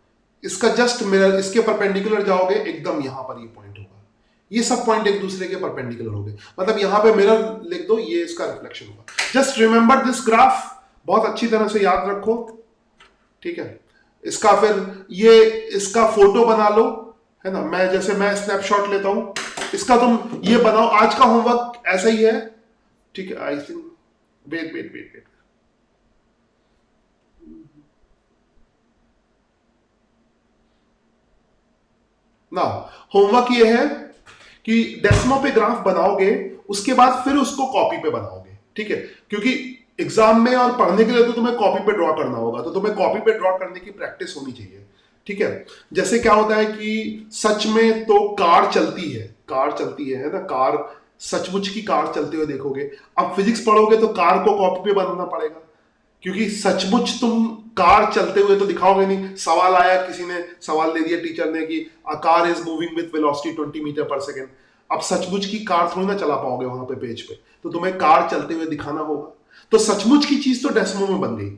[SPEAKER 1] इसका जस्ट मिरर, इसके परपेंडिकुलर जाओगे एकदम, यहां पर ये पॉइंट होगा। ये सब पॉइंट एक दूसरे के परपेंडिकुलर हो गए, मतलब यहां पे मिरर लिख दो, ये इसका रिफ्लेक्शन होगा। जस्ट रिमेंबर दिस ग्राफ, बहुत अच्छी तरह से याद रखो, ठीक है। इसका फिर ये इसका फोटो बना लो, है ना। मैं जैसे मैं स्नैपशॉट लेता हूं, इसका तुम ये बनाओ। आज का होमवर्क ऐसा ही है, ठीक है। I think, wait wait wait wait, ना होमवर्क ये है कि डेस्मो पे ग्राफ बनाओगे, उसके बाद फिर उसको कॉपी पे बनाओगे, ठीक है। क्योंकि एग्जाम में और पढ़ने के लिए तो तुम्हें कॉपी पे ड्रॉ करना होगा, तो तुम्हें कॉपी पे ड्रॉ करने की प्रैक्टिस होनी चाहिए, ठीक है। जैसे क्या होता है कि सच में तो कार चलती है, कार चलती है ना, कार सचमुच की कार चलते हुए देखोगे। अब फिजिक्स पढ़ोगे तो कार को कॉपी पे बनाना पड़ेगा, क्योंकि सचमुच तुम कार चलते हुए तो दिखाओगे नहीं। सवाल आया, किसी ने सवाल दे दिया टीचर ने कि a car is moving with velocity 20 meter per second. अब सचमुच की कार थोड़ी ना चला पाओगे वहां पे पेज पे, तो तुम्हें कार चलते हुए दिखाना होगा। तो सचमुच की चीज तो डेस्मो में बन गई,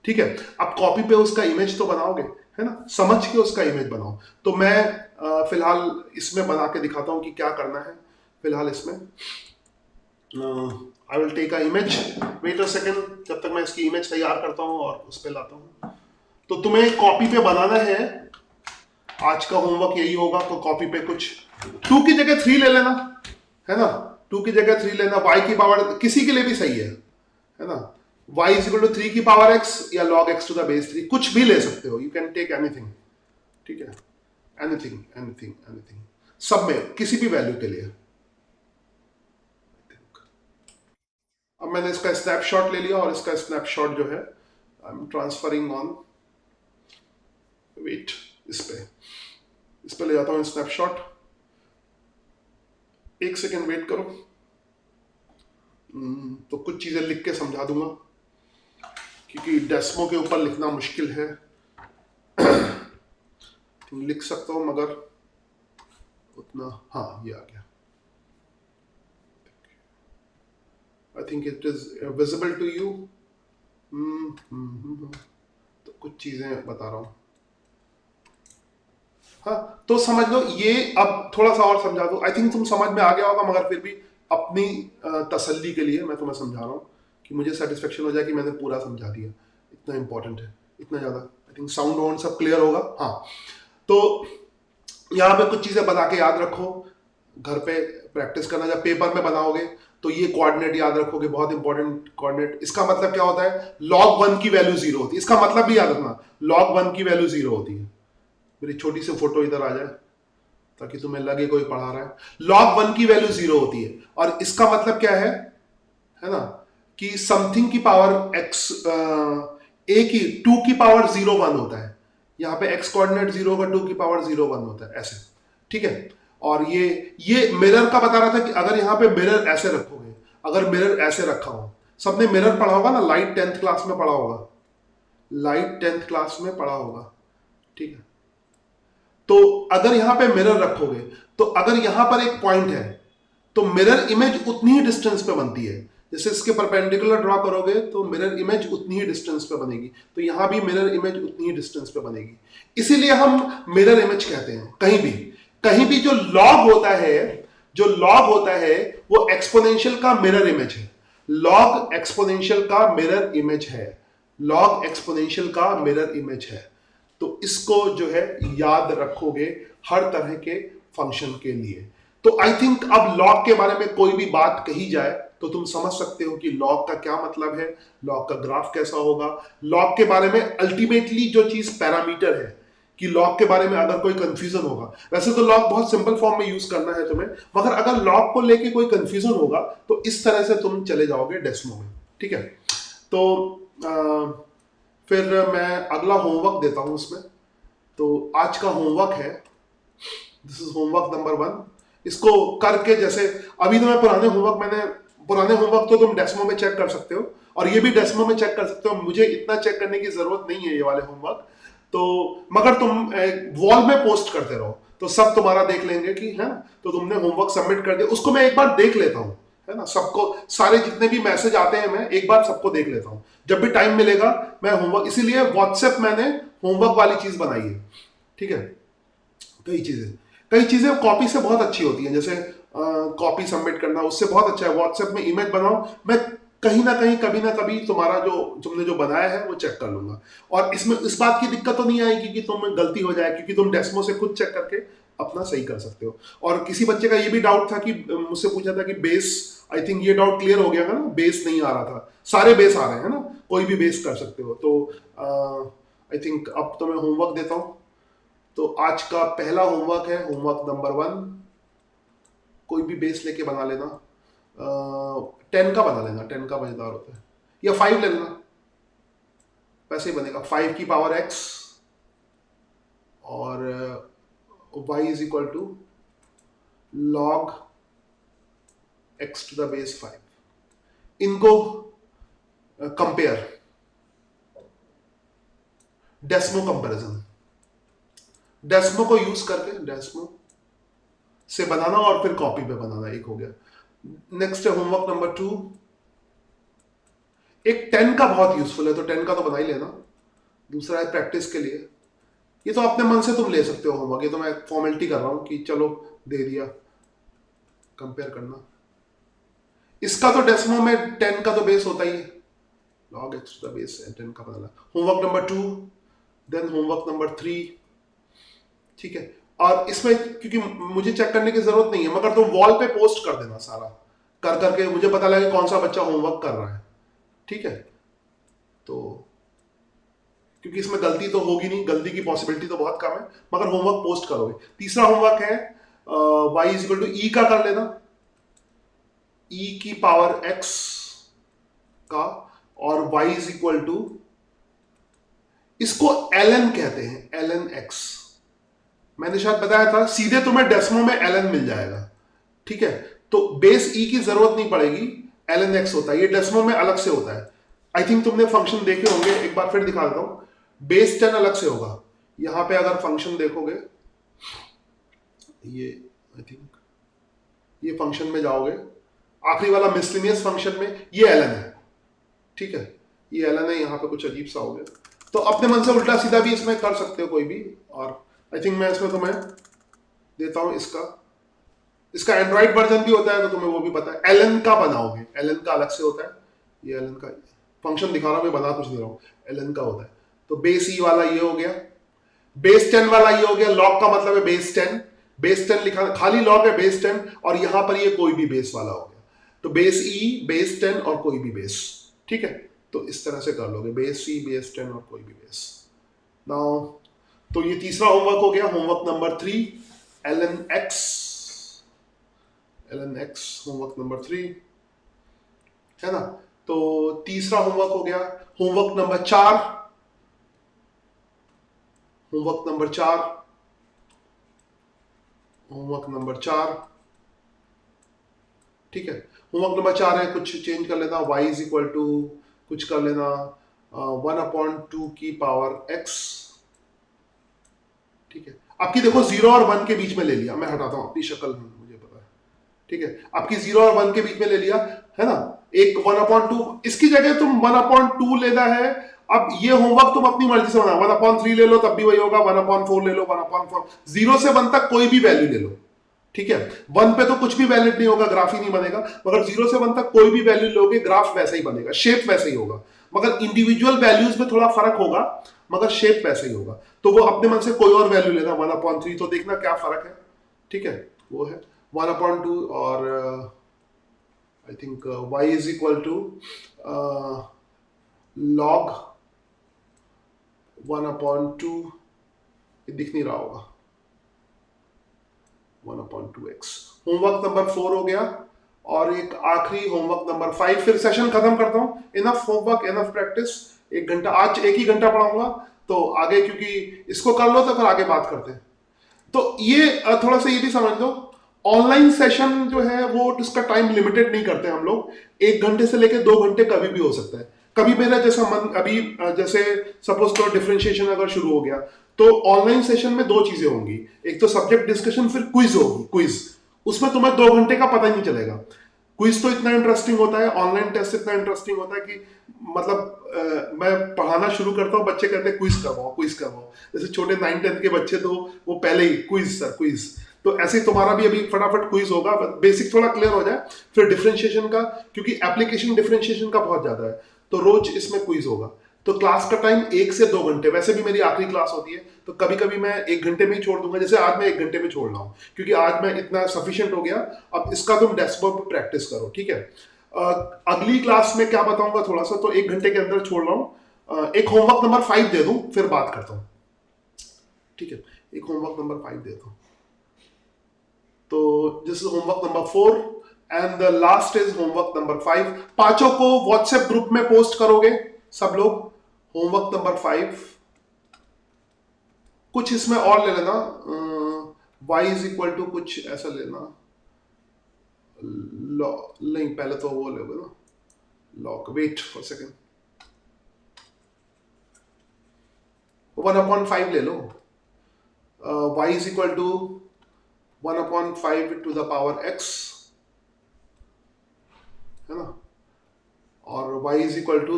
[SPEAKER 1] ठीक है। अब कॉपी पे उसका इमेज तो बनाओगे, है ना, समझ के उसका इमेज बनाओ। तो मैं फिलहाल इसमें बना के दिखाता हूं कि क्या करना है। फिलहाल इसमें I will take a image, wait a second, जब तक मैं इसकी इमेज तैयार करता हूँ और उस पर लाता हूँ। तो तुम्हें कॉपी पे बनाना है, आज का होमवर्क यही होगा। तो कॉपी पे कुछ 2 की जगह 3 ले लेना, है ना, 2 की जगह 3 लेना। y की पावर किसी के लिए भी सही है ना, y इज इक्वल टू 3 की पावर x या log x to the base 3, कुछ भी ले सकते हो, यू कैन टेक एनीथिंग, ठीक है, एनीथिंग एनीथिंग एनीथिंग, सब में किसी भी वैल्यू के लिए। अब मैंने इसका स्नैपशॉट ले लिया और इसका स्नैपशॉट जो है I am transferring on, wait, इस पे ले जाता हूँ स्नैपशॉट। एक सेकेंड वेट करो। तो कुछ चीजें लिख के समझा दूंगा, क्योंकि डेस्मो के ऊपर लिखना मुश्किल है। तुम लिख सकते हो मगर उतना, हाँ ये आ गया। I think it is visible to you. तो कुछ चीजें बता रहा हूं, हाँ तो समझ लो ये। अब थोड़ा सा और समझा दो, आई थिंक तुम समझ में आ गया होगा, मगर फिर भी अपनी तसल्ली के लिए मैं तुम्हें समझा रहा हूँ कि मुझे सेटिस्फेक्शन हो जाए कि मैंने पूरा समझा दिया। इतना इंपॉर्टेंट है, इतना ज़्यादा। आई थिंक साउंड वाउंड सब क्लियर होगा, हाँ। तो यहाँ पे कुछ चीज़ें बना के याद रखो, घर पे प्रैक्टिस करना। जब पेपर में बनाओगे तो ये कोऑर्डिनेट याद रखोगे, बहुत इंपॉर्टेंट कोऑर्डिनेट। इसका मतलब क्या होता है, log 1 की वैल्यू 0 होती है, इसका मतलब भी याद रखना, log 1 की वैल्यू 0 होती है। मेरी छोटी सी फोटो इधर आ जाए ताकि तुम्हें लगे कोई पढ़ा रहा है। log 1 की वैल्यू 0 होती है, और इसका मतलब क्या है ना, कि समथिंग की पावर x, a की 2 की पावर 0 1 होता है। यहां पे x कोऑर्डिनेट 0 का 2 की पावर 0 1 होता है, ऐसे, ठीक है। और ये मिरर का बता रहा था कि अगर यहां पे मिरर ऐसे रखोगे, अगर मिरर ऐसे रखा हो, सबने मिरर पढ़ा होगा ना, लाइट 10th क्लास में पढ़ा होगा, लाइट 10th क्लास में पढ़ा होगा, ठीक है। तो अगर यहां पे मिरर रखोगे, तो अगर यहां पर एक पॉइंट है, तो मिरर इमेज उतनी ही डिस्टेंस पे बनती है। जैसे इसके परपेंडिकुलर ड्रॉ करोगे तो मिरर इमेज उतनी ही डिस्टेंस पे बनेगी, तो यहां भी मिरर इमेज उतनी ही डिस्टेंस पे बनेगी। इसीलिए हम मिरर इमेज कहते हैं। कहीं भी जो लॉग होता है, जो लॉग होता है वो एक्सपोनेंशियल का मिरर इमेज है। लॉग एक्सपोनेंशियल का मिरर इमेज है, लॉग एक्सपोनेंशियल का मिरर इमेज है। तो इसको जो है याद रखोगे हर तरह के फंक्शन के लिए। तो आई थिंक अब लॉग के बारे में कोई भी बात कही जाए तो तुम समझ सकते हो कि लॉग का क्या मतलब है, लॉग का ग्राफ कैसा होगा। लॉग के बारे में अल्टीमेटली जो चीज पैरामीटर है, कि लॉग के बारे में अगर कोई कंफ्यूजन होगा, वैसे तो लॉग बहुत सिंपल फॉर्म में यूज करना है तुम्हें, मगर अगर लॉग को लेके कोई कंफ्यूजन होगा तो इस तरह से तुम चले जाओगे डेस्मो में, ठीक है। तो फिर मैं अगला होमवर्क देता हूं उसमें। तो आज का होमवर्क है, दिस इज होमवर्क नंबर 1। इसको करके, जैसे अभी तो मैं पुराने होमवर्क तो तुम डेस्मो में चेक कर सकते हो, और ये भी डेस्मो में चेक कर सकते हो। मुझे इतना चेक करने की जरूरत नहीं है ये वाले होमवर्क। तो मगर तुम वॉल में पोस्ट करते रहो तो सब तुम्हारा देख लेंगे कि, है ना। तो तुमने होमवर्क सबमिट कर दिया, उसको मैं एक बार देख लेता हूँ, है ना। सबको, सारे जितने भी मैसेज आते हैं मैं एक बार सबको देख लेता हूँ। जब भी टाइम मिलेगा मैं होमवर्क, इसीलिए व्हाट्सएप मैंने होमवर्क वाली चीज बनाई है, ठीक है। कई चीजें कॉपी से बहुत अच्छी होती हैं, जैसे कॉपी सबमिट करना उससे बहुत अच्छा है। व्हाट्सएप में इमेज बनाओ, मैं कहीं ना कहीं कभी ना कभी तुम्हारा जो तुमने जो बनाया है वो चेक कर लूंगा। और इसमें इस बात की दिक्कत तो नहीं आएगी कि तुम गलती हो जाए, क्योंकि तुम डेस्मो से खुद चेक करके अपना सही कर सकते हो। और किसी बच्चे का ये भी डाउट था कि मुझसे पूछा था कि बेस, आई थिंक ये डाउट क्लियर हो गया था ना, बेस नहीं आ रहा था, सारे बेस आ रहे हैं ना, कोई भी बेस कर सकते हो। तो आई थिंक अब तो मैं होमवर्क देता हूँ। तो आज का पहला होमवर्क है, होमवर्क नंबर 1। कोई भी बेस लेके बना लेना, 10 का बना लेना, 10 का मजेदार होता है, या 5 ले लेना, वैसे ही बनेगा। 5 की पावर x और y is equal to log x to the base 5। इनको कंपेयर, डेस्मो कंपैरिजन, डेस्मो को यूज करके डेस्मो से बनाना और फिर कॉपी पे बनाना, एक हो गया। नेक्स्ट है होमवर्क नंबर 2। एक 10 का बहुत यूजफुल है, तो 10 का तो बना ही लेना। दूसरा है प्रैक्टिस के लिए, ये तो अपने मन से तुम ले सकते हो होमवर्क, ये तो मैं फॉर्मेलिटी कर रहा हूं कि चलो दे दिया, कंपेयर करना। इसका तो डेसिमो में 10 का तो बेस होता ही है, log x to the base 10 का बनाना। Homework number 2, then homework number 3, ठीक है। और इसमें क्योंकि मुझे चेक करने की जरूरत नहीं है, मगर तुम वॉल पे पोस्ट कर देना सारा, कर करके मुझे पता लगे कौन सा बच्चा होमवर्क कर रहा है, ठीक है। तो क्योंकि इसमें गलती तो होगी नहीं, गलती की पॉसिबिलिटी तो बहुत कम है, मगर होमवर्क पोस्ट करोगे। तीसरा होमवर्क है y इज इक्वल टू ई का कर लेना, e की पावर x का, और y इज इक्वल टू, इसको ln कहते हैं, ln x। मैंने शायद बताया था, सीधे तुम्हें डेसिमो में ln मिल जाएगा, ठीक है। तो बेस e की जरूरत नहीं पड़ेगी, ln x होता है, ये डेसिमो में अलग से होता है। आई थिंक तुमने फंक्शन देखे होंगे, एक बार फिर दिखा देता हूं। बेस 10 अलग से होगा, यहां पे अगर फंक्शन देखोगे, ये आई थिंक ये फंक्शन में जाओगे, आखिरी वाला मिसलिनियस फंक्शन में ये ln है, ठीक है, ये ln है, यहां पे कुछ अजीब सा हो गया। तो अपने मन से उल्टा सीधा भी इसमें कर सकते हो कोई भी। और आई थिंक मैं इसमें तुम्हें देता हूं इसका एंड्रॉइड वर्जन भी होता है, तो तुम्हें वो भी पता है। ln का बनाओगे, ln का अलग से होता है, ये ln का फंक्शन दिखा रहा हूं मैं, बना कुछ नहीं रहा हूं, ln का होता है। तो बेस ई वाला ये हो गया, बेस 10 वाला ये हो गया, लॉग का मतलब है बेस 10, बेस 10 लिखा, खाली लॉग है बेस 10, और यहां पर ये कोई भी बेस वाला हो गया, तो बेस ई, बेस 10 और कोई भी बेस, ठीक है। तो इस तरह से कर लोगे, बेस ई, बेस 10 और कोई भी बेस। नाउ तो ये तीसरा होमवर्क हो गया, homework number 3, ln x, ln x homework number 3 है ना। तो तीसरा होमवर्क हो गया। Homework number 4, homework number 4, homework number 4, ठीक है। होमवर्क नंबर 4 है, कुछ चेंज कर लेना, y इज इक्वल टू कुछ कर लेना 1/2 की पावर x, ठीक है। आपकी देखो 0 और 1 के बीच में ले लिया, मैं हटाता हूं अपनी शक्ल, मुझे पता है, ठीक है। आपकी 0 और 1 के बीच में ले लिया है ना, एक 1/2, इसकी जगह तुम 1/2 लेना है। अब ये होमवर्क तुम अपनी मर्जी से बना, 1/3 ले लो तब भी वही होगा, 1/4 ले लो, 1/4, 0 से 1 तक कोई भी वैल्यू ले लो, ठीक है। 1 पे तो कुछ भी वैलिड नहीं होगा, ग्राफ ही नहीं बनेगा, मगर 0 से 1 तक कोई भी वैल्यू लोगे, ग्राफ वैसा ही बनेगा, शेप वैसा ही होगा, मगर इंडिविजुअल वैल्यूज में थोड़ा फर्क होगा, मगर शेप वैसा ही होगा। तो वो अपने मन से कोई और वैल्यू लेना, 1/3, तो देखना क्या फर्क है, ठीक है। वो है 1/2, और I think y is equal to log 1/2, ये दिख नहीं रहा होगा, 1/2x। होमवर्क नंबर 4 हो गया, और एक आखिरी होमवर्क नंबर 5, फिर सेशन खत्म करता हूं। इनफ होमवर्क, इनफ प्रैक्टिस, 1 घंटा, आज 1 ही घंटा पढ़ाऊंगा, तो आगे क्योंकि इसको कर लो तो फिर आगे बात करते हैं। तो ये थोड़ा सा ये भी समझ लो, ऑनलाइन सेशन जो है वो इसका टाइम लिमिटेड नहीं करते हम लोग, 1 घंटे से लेकर 2 घंटे कभी भी हो सकता है। कभी मेरा जैसा मन, अभी जैसे सपोज करो डिफरेंशिएशन अगर शुरू हो गया, तो ऑनलाइन सेशन में 2 चीजें होंगी, एक तो सब्जेक्ट डिस्कशन, फिर क्विज होगी, क्विज, उसमें तुम्हें 2 घंटे का पता ही नहीं चलेगा। क्विज तो इतना इंटरेस्टिंग होता है, ऑनलाइन टेस्ट इतना इंटरेस्टिंग होता है कि मतलब मैं पढ़ाना शुरू करता हूँ, बच्चे कहते हैं क्विज करवाओ, क्विज करवाओ। जैसे छोटे 9-10 के बच्चे, तो वो पहले ही क्विज सर, क्विज। तो ऐसे ही तुम्हारा भी अभी फटाफट क्विज होगा, बेसिक थोड़ा क्लियर हो जाए, फिर डिफरेंशिएशन का, क्योंकि एप्लीकेशन डिफरेंशिएशन का बहुत ज्यादा है, तो रोज इसमें क्विज होगा। तो क्लास का टाइम 1 से 2 घंटे, वैसे भी मेरी आखिरी क्लास होती है, तो कभी कभी मैं 1 घंटे में ही छोड़ दूंगा, जैसे आज मैं 1 घंटे में छोड़ रहा हूँ, क्योंकि आज मैं इतना सफिशिएंट हो गया। अब इसका तुम डेस्कटॉप पे प्रैक्टिस करो, ठीक है। अगली क्लास में क्या बताऊंगा थोड़ा सा, तो 1 घंटे के अंदर छोड़ रहा हूँ। एक होमवर्क नंबर 5 दे दूं, फिर बात करता हूँ, ठीक है। एक होमवर्क नंबर 5 दे दूं, तो this is homework number 4 and the last is homework number 5। पांचों को व्हाट्सएप ग्रुप में पोस्ट करोगे सब लोग, होमवर्क नंबर 5 कुछ इसमें और ले लेना, y इज इक्वल टू कुछ ऐसा लेना, नहीं पहले तो वो लोगे ना लॉग, वेट फॉर सेकेंड, 1/5 ले लो, y is equal to 1/5 to the power x, है ना, और y is equal to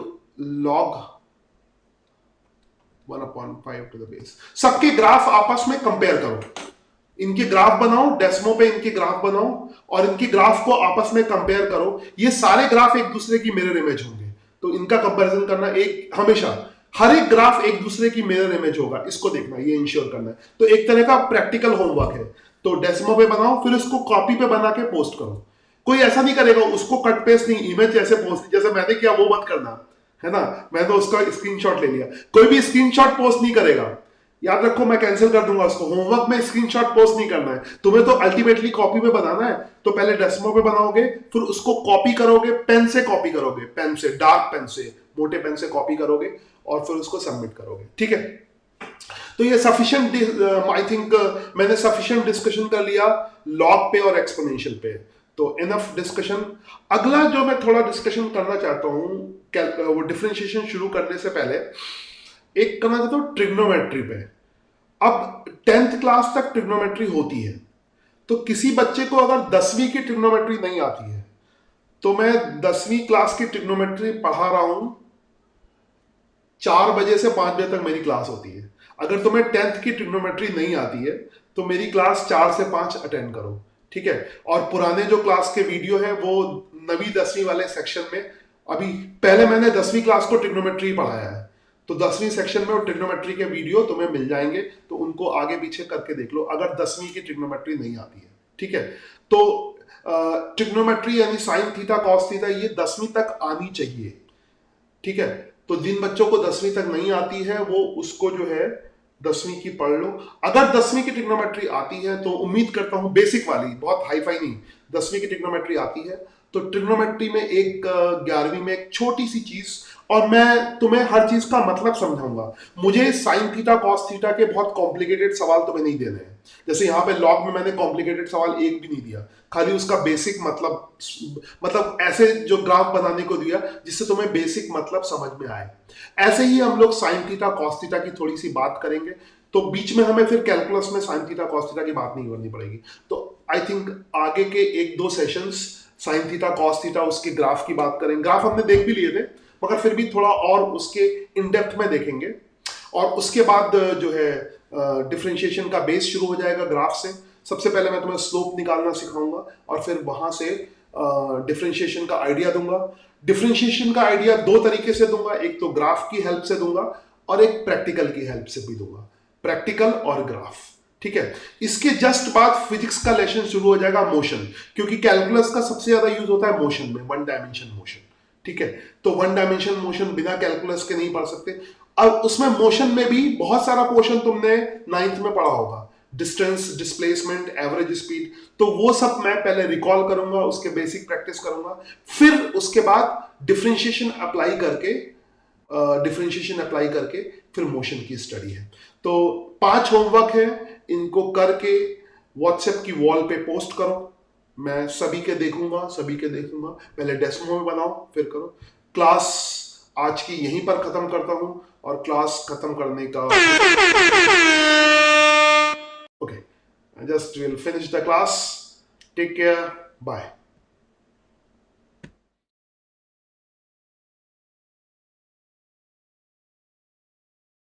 [SPEAKER 1] log 1/5 to the base. सबके ग्राफ आपस में कंपेयर करो, इनके ग्राफ बनाओ, डेस्मो पे इनके ग्राफ बनाओ और इनके ग्राफ को आपस में कंपेयर करो। ये सारे ग्राफ एक दूसरे की मिरर इमेज होंगे, तो इनका कंपैरिजन करना, एक हमेशा हर एक ग्राफ एक दूसरे की मिरर इमेज होगा, इसको देखना, ये इंश्योर करना है। तो एक तरह का प्रैक्टिकल होमवर्क है। तो डेस्मो पे बनाओ, फिर उसको कॉपी पे बना के पोस्ट करो। कोई ऐसा नहीं करेगा उसको कट पेस्ट नहीं, इमेज जैसे पोस्ट जैसे मैंने किया वो मत करना, है ना, मैं तो उसका स्क्रीनशॉट ले लिया। कोई भी स्क्रीनशॉट पोस्ट नहीं करेगा, याद रखो, मैं कैंसिल कर दूंगा उसको। होमवर्क में स्क्रीनशॉट पोस्ट नहीं करना है तुम्हें, तो अल्टीमेटली कॉपी पे बनाना है। तो पहले डेस्मो पे बनाओगे, फिर उसको कॉपी करोगे, पेन से कॉपी करोगे, पेन से, डार्क पेन से, मोटे पेन से कॉपी करोगे और फिर उसको सबमिट करोगे, ठीक है। तो ये सफिशिएंट, आई थिंक मैंने सफिशिएंट डिस्कशन कर लिया लॉग पे और एक्सपोनेंशियल पे, तो इनफ डिस्कशन। अगला जो मैं थोड़ा डिस्कशन करना चाहता हूं, वो डिफरेंशिएशन शुरू करने से पहले एक करना चाहता हूं ट्रिग्नोमेट्री पे। अब 10th क्लास तक ट्रिग्नोमेट्री होती है, तो किसी बच्चे को अगर 10वीं की ट्रिग्नोमेट्री नहीं आती है, तो मैं 10वीं क्लास की ट्रिग्नोमेट्री पढ़ा रहा हूं, 4 बजे से 5 बजे तक मेरी क्लास होती है। अगर तुम्हें 10th की ट्रिग्नोमेट्री नहीं आती है तो मेरी क्लास 4 से 5 अटेंड करो, ठीक है। और पुराने जो क्लास के वीडियो है वो 9वीं 10वीं वाले सेक्शन में, अभी पहले मैंने 10वीं क्लास को ट्रिग्नोमेट्री पढ़ाया है, तो 10वीं सेक्शन में वो ट्रिग्नोमेट्री के वीडियो तुम्हें मिल जाएंगे, तो उनको आगे पीछे करके देख लो अगर 10वीं की ट्रिग्नोमेट्री नहीं आती है, ठीक है। तो ट्रिग्नोमेट्री यानी साइन थीटा कॉस थीटा ये 10वीं तक आनी चाहिए, ठीक है। तो जिन बच्चों को 10वीं तक नहीं आती है वो उसको जो है 10वीं की पढ़ लो। अगर 10वीं की ट्रिग्नोमेट्री आती है तो उम्मीद करता हूं बेसिक वाली, बहुत हाई फाई नहीं, 10वीं की ट्रिग्नोमेट्री आती है तो ट्रिग्नोमेट्री में एक 11वीं में एक छोटी सी चीज, और मैं तुम्हें हर चीज का मतलब समझाऊंगा। मुझे साइन थीटा कॉस थीटा के बहुत कॉम्प्लिकेटेड सवाल तुम्हें नहीं देने हैं, जैसे यहाँ पे लॉग में मैंने कॉम्प्लिकेटेड सवाल एक भी नहीं दिया, खाली उसका बेसिक मतलब ऐसे जो ग्राफ बनाने को दिया जिससे तुम्हें बेसिक मतलब समझ में आए। ऐसे ही हम लोग साइन थीटा कॉस थीटा की थोड़ी सी बात करेंगे, तो बीच में हमें फिर कैलकुलस में साइन थीटा कॉस थीटा की बात नहीं करनी पड़ेगी। तो आई थिंक आगे के 1-2 sessions sine theta cos theta उसके ग्राफ की बात करेंगे। ग्राफ हमने देख भी लिए थे मगर फिर भी थोड़ा और उसके इन डेप्थ में देखेंगे, और उसके बाद जो है डिफरेंशिएशन का बेस शुरू हो जाएगा ग्राफ से। सबसे पहले मैं तुम्हें स्लोप निकालना सिखाऊंगा और फिर वहां से डिफरेंशिएशन का आइडिया दूंगा। डिफरेंशिएशन का आइडिया 2 तरीके से दूंगा, एक तो ग्राफ की हेल्प से दूंगा और एक प्रैक्टिकल की हेल्प से भी दूंगा, प्रैक्टिकल और ग्राफ, ठीक है। इसके जस्ट बाद फिजिक्स का लेसन शुरू हो जाएगा, मोशन, क्योंकि कैलकुलस का सबसे ज्यादा यूज होता है मोशन में, 1 डायमेंशन मोशन, ठीक है। तो 1 डायमेंशन मोशन बिना कैलकुलस के नहीं पढ़ सकते। अब उसमें मोशन में भी बहुत सारा पोर्शन तुमने 9th में पढ़ा होगा, डिस्टेंस, डिस्प्लेसमेंट, एवरेज स्पीड, तो वो सब मैं पहले रिकॉल करूंगा, उसके बेसिक प्रैक्टिस करूंगा, फिर उसके बाद डिफरेंशिएशन अप्लाई करके फिर मोशन की स्टडी है। तो 5 होमवर्क है, इनको करके व्हाट्सएप की वॉल पे पोस्ट करो, मैं सभी के देखूंगा पहले डेस्मो में बनाओ फिर करो। क्लास आज की यहीं पर खत्म करता हूं, और क्लास खत्म करने का okay, just will finish the class, take care, bye.